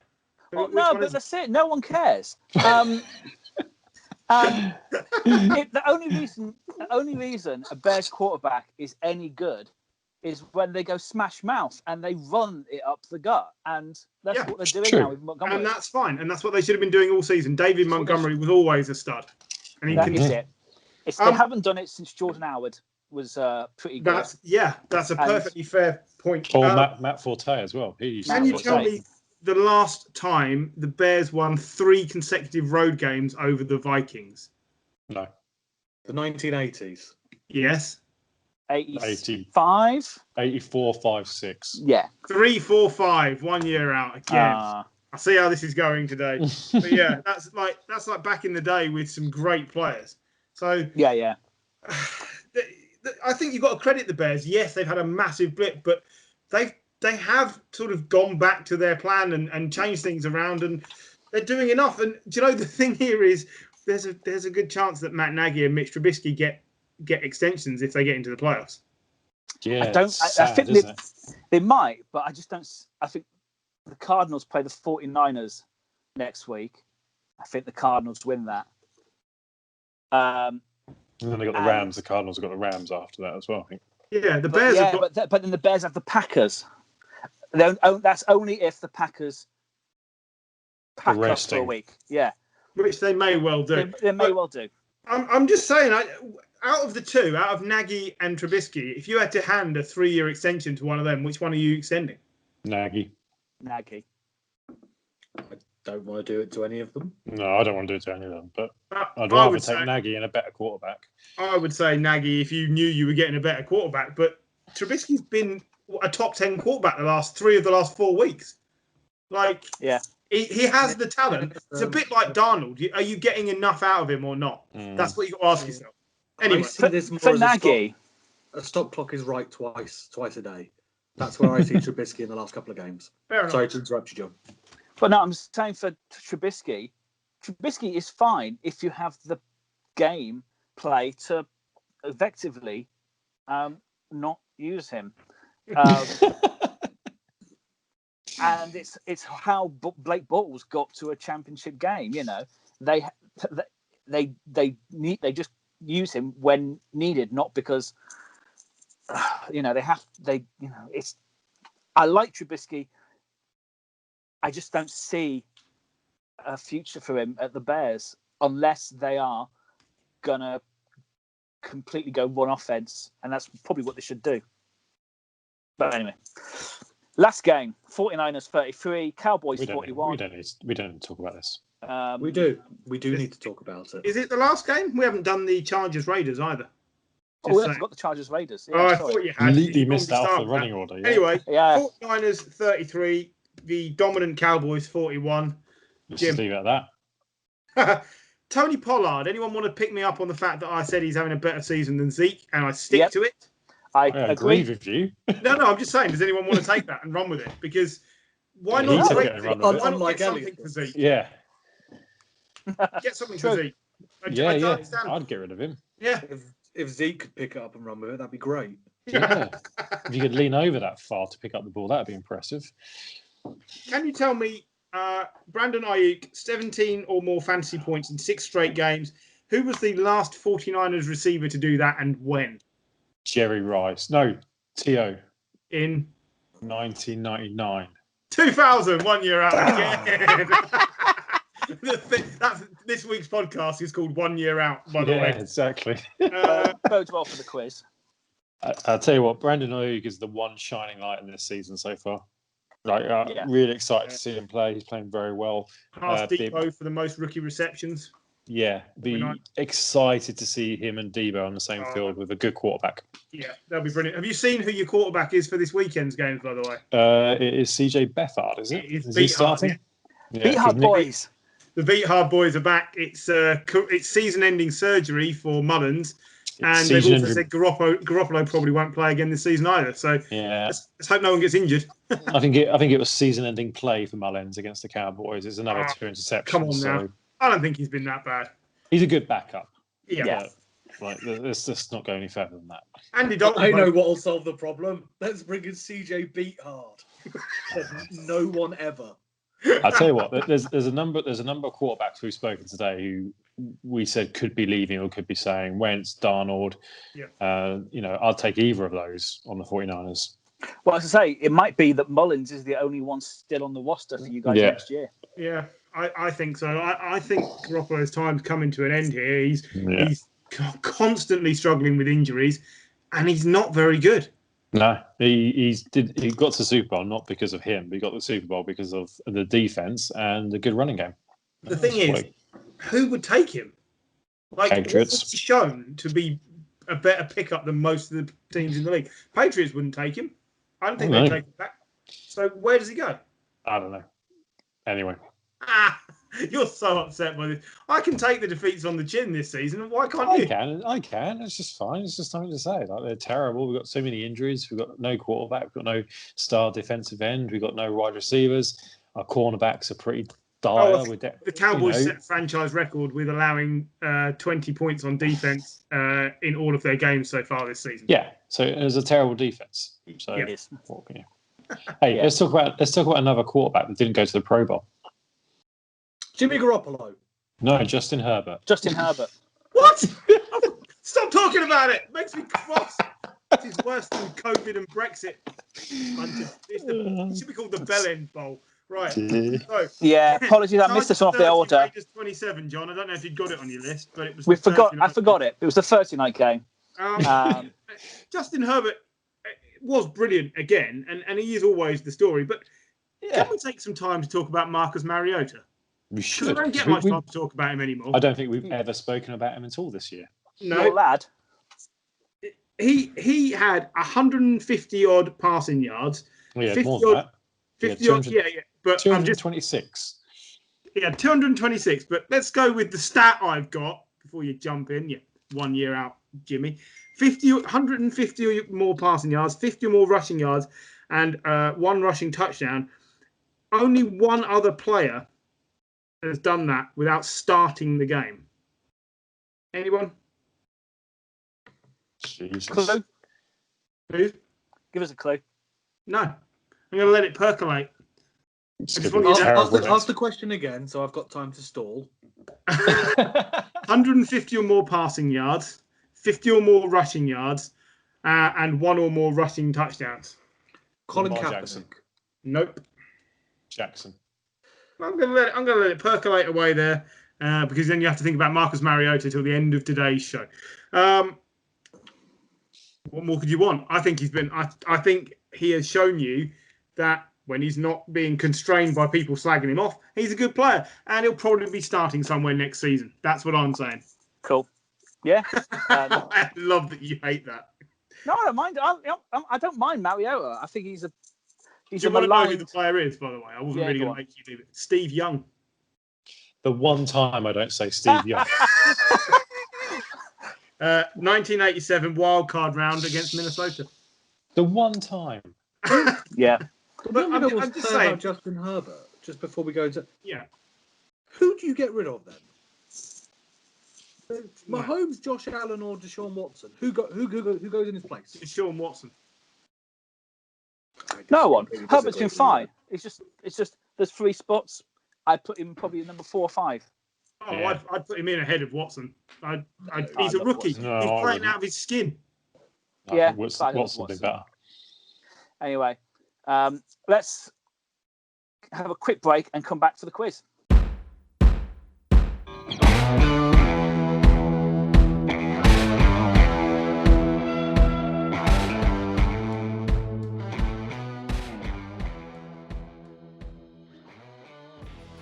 Well, no, but that's it. No one cares. The only reason a Bears quarterback is any good is when they go smash mouth and they run it up the gut, and that's what they're doing now with Montgomery. And that's fine, and that's what they should have been doing all season. David Montgomery was always a stud, and that is it. They haven't done it since Jordan Howard was pretty good. That's a perfectly fair point. Or Matt Forte as well. Can you tell me the last time the Bears won 3 consecutive road games over the Vikings? No. The 1980s. Yes. 85? 84, 5, 6. Yeah. 3, 4, 5. 1 year out again. I see how this is going today. But yeah, that's like back in the day with some great players. So yeah. I think you've got to credit the Bears. Yes, they've had a massive blip, but they have sort of gone back to their plan and changed things around, and they're doing enough. And do you know the thing here is there's a good chance that Matt Nagy and Mitch Trubisky get extensions if they get into the playoffs. Yeah, I think they might, but I just don't. I think the Cardinals play the 49ers next week. I think the Cardinals win that. And then they got the Rams. The Cardinals have got the Rams after that as well, I think. Yeah, the Bears have got... but then the Bears have the Packers. That's only if the Packers pack up for a week. Yeah. Which they may well do. They may well do. I'm just saying, out of the two, out of Nagy and Trubisky, if you had to hand a 3-year extension to one of them, which one are you extending? Nagy. I don't want to do it to any of them. No, I don't want to do it to any of them. But I'd rather take Nagy and a better quarterback. I would say Nagy if you knew you were getting a better quarterback. But Trubisky's been a top 10 quarterback the last 3 of the last 4 weeks. He has the talent. It's a bit like Darnold. Are you getting enough out of him or not? That's what you got to ask yourself. Anyway, for Nagy, a stop clock is right twice a day. That's where I see Trubisky in the last couple of games. Sorry to interrupt you, John. But no, I'm saying for Trubisky is fine if you have the game play to effectively not use him. And it's how Blake Bortles got to a championship game. You know, they just use him when needed, not because it's. I like Trubisky. I just don't see a future for him at the Bears unless they are gonna completely go one offense, and that's probably what they should do. But anyway, last game: 49ers 33, Cowboys 41. We don't need to talk about this. We do need to talk about it. Is it the last game? We haven't done the Chargers Raiders either. Oh, I forgot the Chargers Raiders. Yeah, I thought you had. Completely missed out the running order. Yeah. Anyway, yeah. 49ers 33, the dominant Cowboys 41. Let's just leave it at that. Tony Pollard, anyone want to pick me up on the fact that I said he's having a better season than Zeke, and I stick to it? I agree with you. No, I'm just saying, does anyone want to take that and run with it? Because why not get something for Zeke? Yeah. Get something for Zeke. Yeah. I'd get rid of him. Yeah. If Zeke could pick it up and run with it, that'd be great. Yeah. If you could lean over that far to pick up the ball, that'd be impressive. Can you tell me, Brandon Ayuk, 17 or more fantasy points in 6 straight games. Who was the last 49ers receiver to do that and when? Jerry Rice. No, T.O. In 1999. 2000, 1 year out again. This week's podcast is called 1 Year Out, by the way. Yeah, exactly. Bodes well for the quiz. I'll tell you what, Brandon Ayuk is the one shining light in this season so far. Really excited to see him play. He's playing very well. Pass Debo for the most rookie receptions. Yeah, excited to see him and Debo on the same field with a good quarterback. Yeah, that'll be brilliant. Have you seen who your quarterback is for this weekend's games, by the way? It is CJ Beathard, is it? Is he starting? Beathard boys. The Beathard boys are back. It's season-ending surgery for Mullins. And they've also said Garoppolo probably won't play again this season either. So let's hope no one gets injured. I think it was season-ending play for Mullins against the Cowboys. It's another 2 interceptions. Come on now. I don't think he's been that bad. He's a good backup. Yeah. Let's just not go any further than that. Andy Dalton. I know what will solve the problem. Let's bring in CJ Beathard. No one ever. I'll tell you what. There's a number of quarterbacks we've spoken today who we said could be leaving or could be saying Wentz, Darnold. Yeah. I'll take either of those on the 49ers. Well, as I say, it might be that Mullins is the only one still on the roster for you guys next year. Yeah, I think so. I think Garoppolo's time's coming to an end here. He's constantly struggling with injuries, and he's not very good. No, he got to the Super Bowl not because of him, but he got the Super Bowl because of the defense and the good running game. The thing is, who would take him? Patriots. He's shown to be a better pickup than most of the teams in the league. Patriots wouldn't take him. I don't think they'd take him back. So where does he go? I don't know. Anyway. You're so upset by this. I can take the defeats on the chin this season. Why can't you? I can. It's just fine. It's just something to say. They're terrible. We've got so many injuries. We've got no quarterback. We've got no star defensive end. We've got no wide receivers. Our cornerbacks are pretty dire. The Cowboys set franchise record with allowing 20 points on defense in all of their games so far this season. Yeah. So it was a terrible defense. So yes. What can you? Hey, let's talk about another quarterback that didn't go to the Pro Bowl. Jimmy Garoppolo. No, Justin Herbert. Justin Herbert. What? Stop talking about it. Makes me cross. This is worse than COVID and Brexit. It should be called the Bell End Bowl. Right. So, apologies. I missed this off the order. 27, John. I don't know if you got it on your list, but it was. I forgot it. It was the Thursday night game. Justin Herbert was brilliant again, and he is always the story. But can we take some time to talk about Marcus Mariota? We should. I don't get much time to talk about him anymore. I don't think we've ever spoken about him at all this year. No, your lad. He had 150 odd passing yards. Well, yeah, more than that. 50 odd, but 226. 226. But let's go with the stat I've got before you jump in. 1 year out, Jimmy. 150 or more passing yards, 50 or more rushing yards, and 1 rushing touchdown. Only one other player has done that without starting the game. Anyone? Jesus. Clue? Who? Give us a clue. No. I'm going to let it percolate. Ask the question again, so I've got time to stall. 150 or more passing yards, 50 or more rushing yards, and 1 or more rushing touchdowns. Colin Lamar Kaepernick. Jackson. Nope. Jackson. I'm going to let it percolate away there, because then you have to think about Marcus Mariota till the end of today's show. What more could you want? I think I think he has shown you that when he's not being constrained by people slagging him off, he's a good player, and he'll probably be starting somewhere next season. That's what I'm saying. Cool. Yeah. I love that you hate that. No, I don't mind. I don't mind Mariota. I think he's a Do you want to know who the player is, by the way? I wasn't really going to make you leave it. Steve Young. The one time I don't say Steve Young. 1987 wild card round against Minnesota. The one time. Yeah. But I'm just saying about Justin Herbert, just before we go into... Yeah. Who do you get rid of then? Mahomes, Josh Allen, or Deshaun Watson? Who goes in his place? Deshaun Watson. No one. Herbert's been fine. It's just there's 3 spots. I'd put him probably number 4 or 5. Oh, yeah. I'd put him in ahead of Watson. He's a rookie. No, he's playing out of his skin. Yeah, Watson would be better. Anyway, let's have a quick break and come back for the quiz.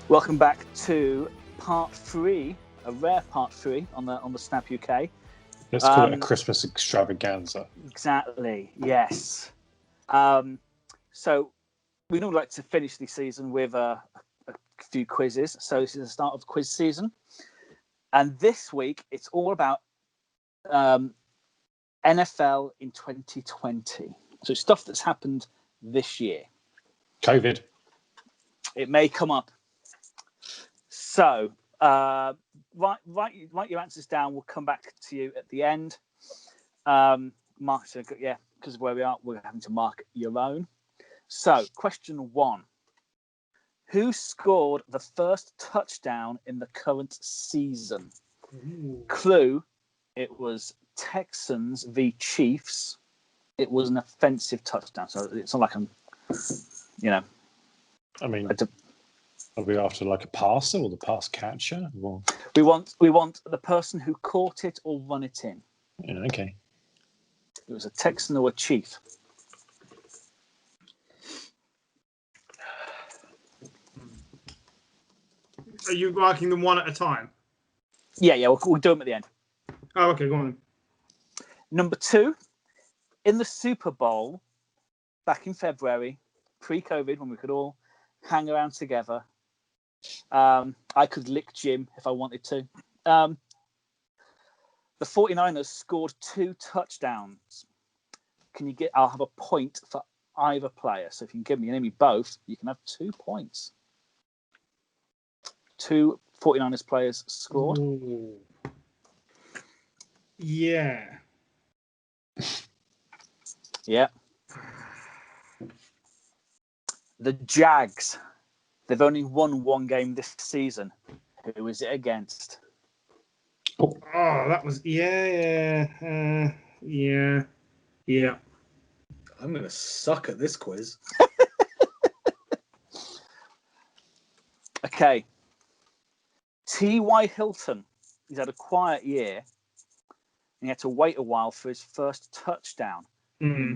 Welcome back to part 3, a rare part 3 on the Snap UK. Let's call it a Christmas extravaganza. Exactly, yes. So we normally like to finish the season with a few quizzes. So this is the start of the quiz season. And this week, it's all about NFL in 2020. So stuff that's happened this year. COVID. It may come up. So write your answers down. We'll come back to you at the end. Mark, yeah, because of where we are, we're having to mark your own. So, question 1. Who scored the first touchdown in the current season? Ooh. Clue, it was Texans v Chiefs. It was an offensive touchdown. So it's not like are we after like a passer or the pass catcher? Or... We want the person who caught it or run it in. Yeah, okay. It was a Texan or a Chief. Are you marking them one at a time? Yeah, we'll do them at the end. Oh, okay, go on. Number 2, in the Super Bowl back in February, pre-COVID, when we could all hang around together. I could lick Jim if I wanted to. The 49ers scored 2 touchdowns. I'll have a point for either player. So if you can name me both, you can have 2 points. 2 49ers players scored. Ooh. Yeah. Yeah. The Jags. They've only won 1 game this season. Who is it against? Oh, that was yeah. I'm going to suck at this quiz. Okay. T.Y. Hilton. He's had a quiet year. And he had to wait a while for his first touchdown.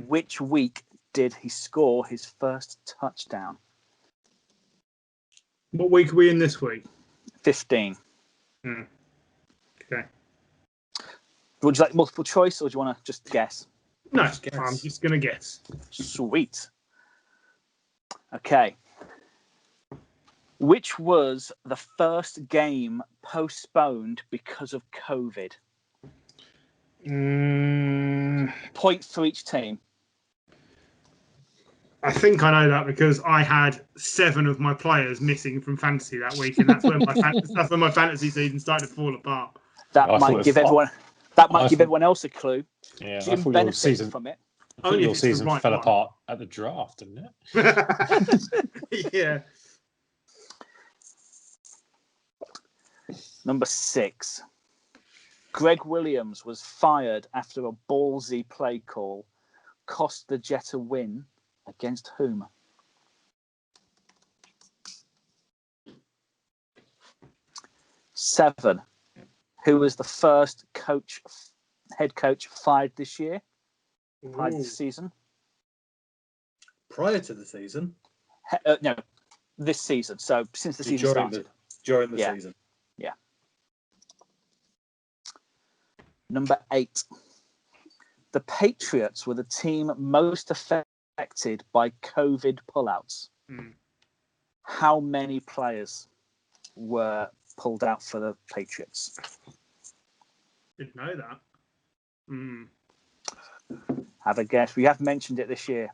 Which week did he score his first touchdown? What week are we in this week? 15. Okay. Would you like multiple choice or do you want to just guess? No, I'm just going to guess. Sweet. Okay. Which was the first game postponed because of COVID? Point for each team. I think I know that because I had 7 of my players missing from fantasy that week, and that's when my fantasy season started to fall apart. That might give everyone else a clue. Yeah, Jim benefited from it. I think your season fell apart at the draft, didn't it? Yeah. Number 6. Greg Williams was fired after a ballsy play call cost the Jet a win. Against whom? 7. Who was the first head coach fired this year? Fired this season? Prior to the season? No, this season. So since the season started. During the season. Yeah. Number 8. The Patriots were the team most affected by COVID pullouts. How many players were pulled out for the Patriots? Didn't know that. Have a guess. We have mentioned it this year.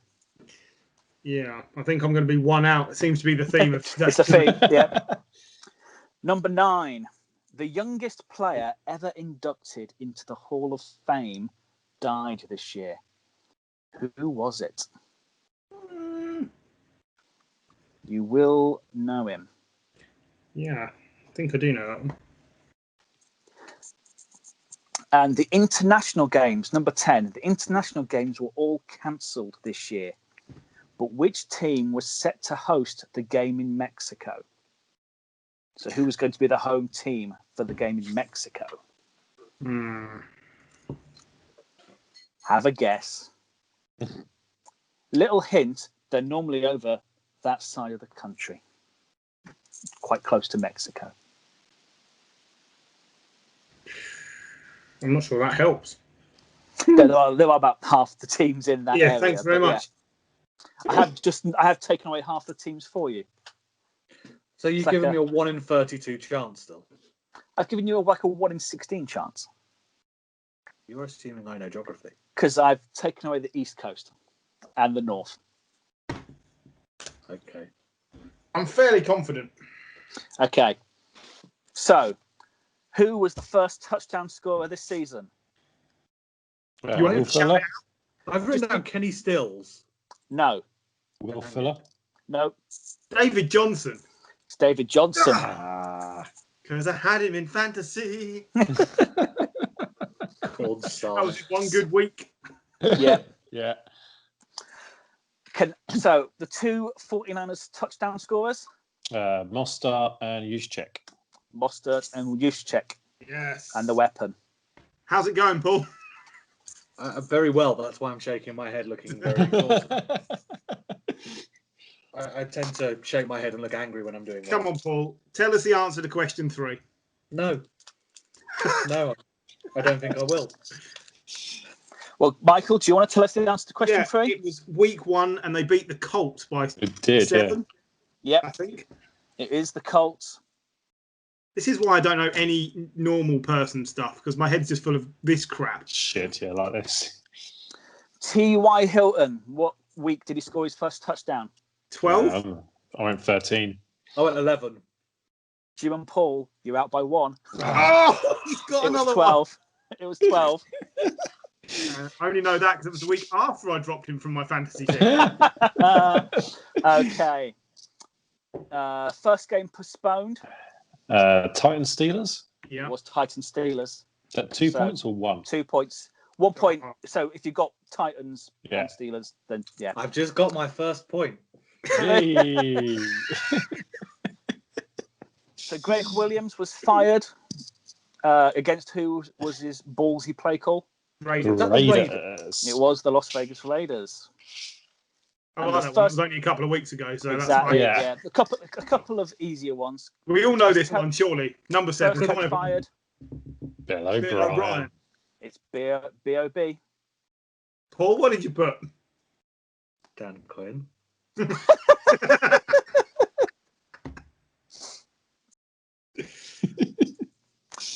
Yeah, I think I'm going to be one out. It seems to be the theme of today. It's a theme, yeah. Number 9. The youngest player ever inducted into the Hall of Fame died this year. Who was it? You will know him. Yeah, I think I do know that one. And the international games, number 10, the international games were all cancelled this year. But which team was set to host the game in Mexico? So who was going to be the home team for the game in Mexico? Have a guess. Little hint, they're normally over that side of the country. Quite close to Mexico. I'm not sure that helps. There are about half the teams in that area. Yeah, thanks very much. Yeah. I have taken away half the teams for you. So you've given me a 1 in 32 chance still? I've given you a 1 in 16 chance. You're assuming I know geography. Because I've taken away the East Coast and the North. Okay. I'm fairly confident. Okay. So, who was the first touchdown scorer this season? You want to shout it out? I've written down Kenny Stills. No. Will Fuller? No. David Johnson. It's David Johnson. Because I had him in fantasy. Called Star. That was one good week. Yeah. Yeah. So, the two 49ers touchdown scorers? Mostert and Juszczyk. Mostert and Juszczyk. Yes. And the weapon. How's it going, Paul? Very well, but that's why I'm shaking my head looking very exhausted. I tend to shake my head and look angry when I'm doing that. Come on, Paul. Tell us the answer to question 3. No. No, I don't think I will. Well, Michael, do you want to tell us the answer to question 3? It was week 1 and they beat the Colts by 7. Yep. I think. It is the Colts. This is why I don't know any normal person stuff, because my head's just full of this crap. Shit, yeah, like this. T.Y. Hilton, what week did he score his first touchdown? 12? I went 13. I went 11. Jim and Paul, you're out by 1. Oh, he's got another 12. It was 12. I only know that because it was the week after I dropped him from my fantasy team. Okay. First game postponed. Titans Steelers? Yeah. It was Titans Steelers. Is that 2 points or 1? 2 points. 1 point. So if you've got Titans and Steelers, then yeah. I've just got my first point. Hey. So Greg Williams was fired. Against who was his ballsy play call? Raiders. It was the Las Vegas Raiders. Oh, well, that was only a couple of weeks ago, so exactly, that's fine. Yeah. A couple of easier ones. We all know this one, surely. Number 7. Come on, fired. Bill O'Brien. It's B.O.B. Paul, what did you put? Dan Quinn.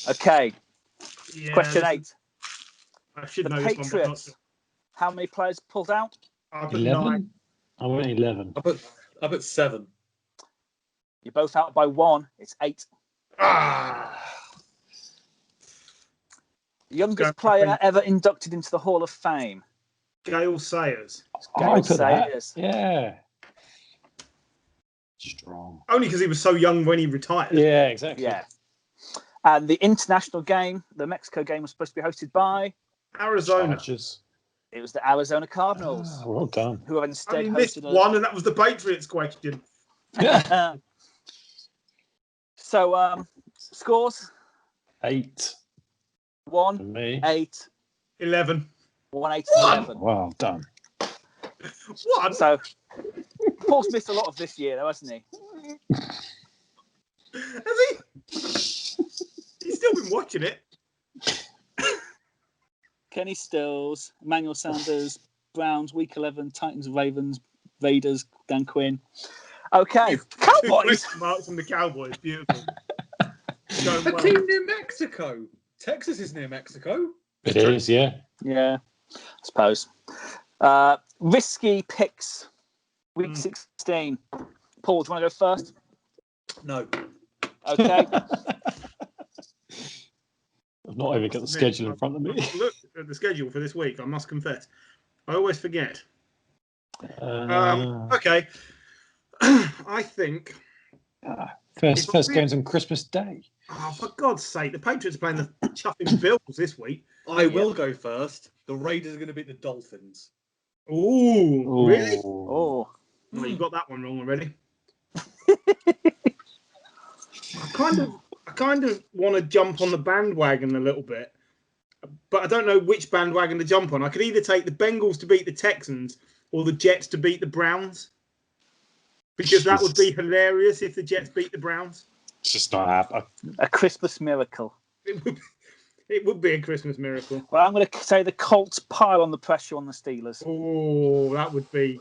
Okay. Yeah, Question 8. I should the know Patriots, this one, but not sure. How many players pulled out? I put 11? 9. I went 11. I put 7. You're both out by 1. It's 8. Youngest player ever inducted into the Hall of Fame. Gale Sayers. Gale Sayers. Yeah. Strong. Only because he was so young when he retired. Yeah, exactly. Yeah. And the international game, the Mexico game, was supposed to be hosted by Arizona. Chargers. It was the Arizona Cardinals. Well done. Who have instead missed hosted one, and that was the Patriots question. So, scores? 8. 1, For me. 8, 11. 1, 8, 11. Well done. What? So, Paul's missed a lot of this year, though, hasn't he? Has he? He's still been watching it. Kenny Stills, Emmanuel Sanders, Browns, Week 11, Titans, Ravens, Raiders, Dan Quinn. Okay, Cowboys. Marks from the Cowboys, beautiful. A team near Mexico. Texas is near Mexico. It is, yeah. Yeah, I suppose. Risky picks, week 16. Paul, do you want to go first? No. Okay. I've not even got the schedule in front of me. I've looked at the schedule for this week, I must confess. I always forget. Okay. I think... First game's on Christmas Day. Oh, for God's sake. The Patriots are playing the chuffing Bills this week. I will go first. The Raiders are going to beat the Dolphins. Ooh, really? Oh. Well, you got that one wrong already. I kind of want to jump on the bandwagon a little bit, but I don't know which bandwagon to jump on. I could either take the Bengals to beat the Texans or the Jets to beat the Browns, because that would be hilarious if the Jets beat the Browns. It's just not happening. A Christmas miracle. It would be a Christmas miracle. Well, I'm going to say the Colts pile on the pressure on the Steelers. Oh, that would be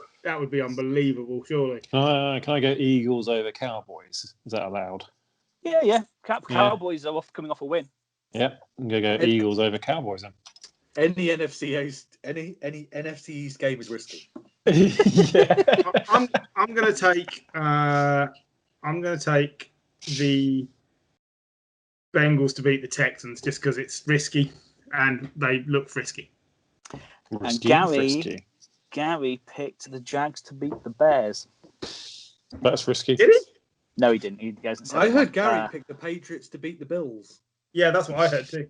unbelievable, surely. Can I go Eagles over Cowboys? Is that allowed? Yeah. Cowboys are coming off a win. Yep, I'm going to go Eagles over Cowboys then. Any NFC East game is risky. Yeah. I'm going to take the Bengals to beat the Texans just because it's risky and they look frisky. Risky, and Gary picked the Jags to beat the Bears. That's risky. Did he? No, he didn't. He hasn't said I heard that. Gary picked the Patriots to beat the Bills. Yeah, that's what I heard too.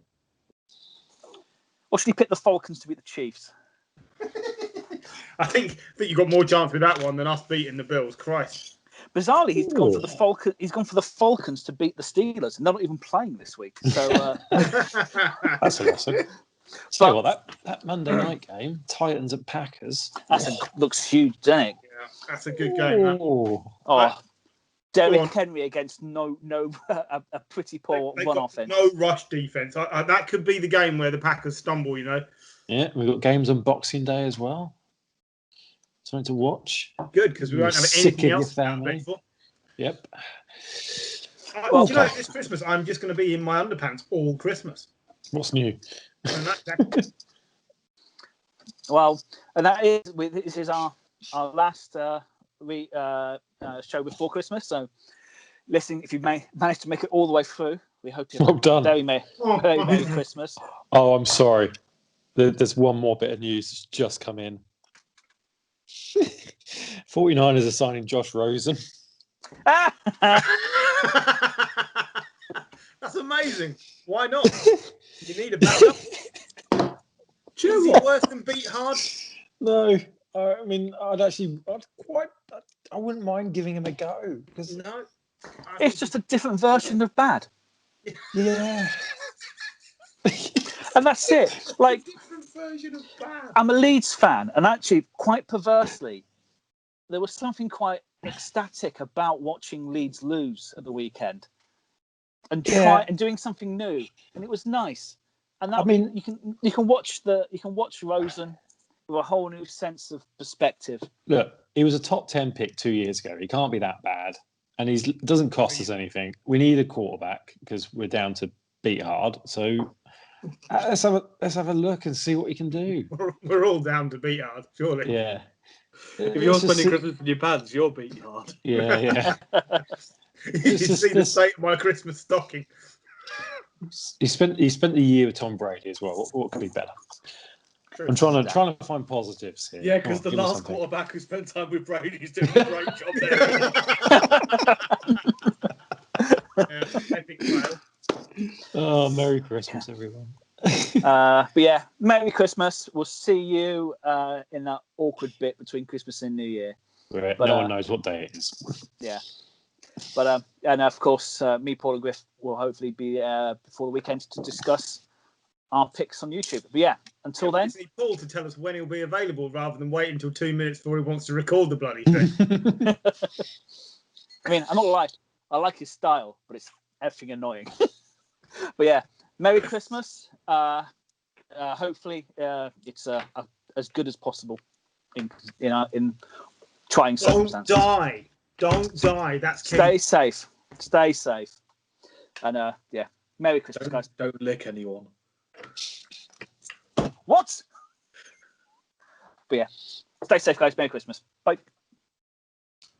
Or should he pick the Falcons to beat the Chiefs? I think you've got more chance with that one than us beating the Bills. Christ. Bizarrely, he's gone for the Falcons. He's gone for the Falcons to beat the Steelers, and they're not even playing this week. So that's a lesson. So that Monday night game, Titans and Packers. Looks huge, doesn't it? Yeah, that's a good game. Derrick Henry against a pretty poor run offense. No rush defense. That could be the game where the Packers stumble. Yeah, we've got games on Boxing Day as well. Something to watch. Good, because we won't have anything else to celebrate for. Yep. This Christmas, I'm just going to be in my underpants all Christmas. What's new? Well, and this is our last show before Christmas. So, listen, if you managed to make it all the way through, we hope you have a very Merry Christmas. Oh, I'm sorry. There's one more bit of news that's just come in. 49ers are signing Josh Rosen. That's amazing. Why not? You need a backup. Is he worse than Beat Hard? No. I mean, I wouldn't mind giving him a go. No. It's just a different version of bad. Yeah. And that's it. Like, different version of bad. I'm a Leeds fan, and actually, quite perversely, there was something quite ecstatic about watching Leeds lose at the weekend and doing something new, and it was nice. And that, you can watch Rosen with a whole new sense of perspective. Look, he was a top 10 pick 2 years ago. He can't be that bad, and he doesn't cost us anything. We need a quarterback because we're down to Beat Hard. So let's have a look and see what he can do. We're all down to Beat Hard, surely. Yeah. If you're spending Christmas in your pants, you're Beat Hard. Yeah. You should see the state of my Christmas stocking. He spent the year with Tom Brady as well. What could be better? True. I'm trying to find positives here. Yeah, because the last quarterback who spent time with Brady is doing a great job there. Epic fail. Oh, Merry Christmas, everyone. But yeah, Merry Christmas. We'll see you in that awkward bit between Christmas and New Year. Right. No one knows what day it is. Yeah. But and of course, me, Paul, and Griff will hopefully be before the weekend to discuss our picks on YouTube. But yeah, until then, we need Paul to tell us when he'll be available rather than wait until 2 minutes before he wants to record the bloody thing. I mean, I'm not lying. I like his style, but it's effing annoying. But yeah, Merry Christmas. hopefully, it's as good as possible in trying circumstances. Don't die. That's key. Stay safe. And Merry Christmas, guys. Don't lick anyone. What? But yeah, stay safe, guys. Merry Christmas. Bye.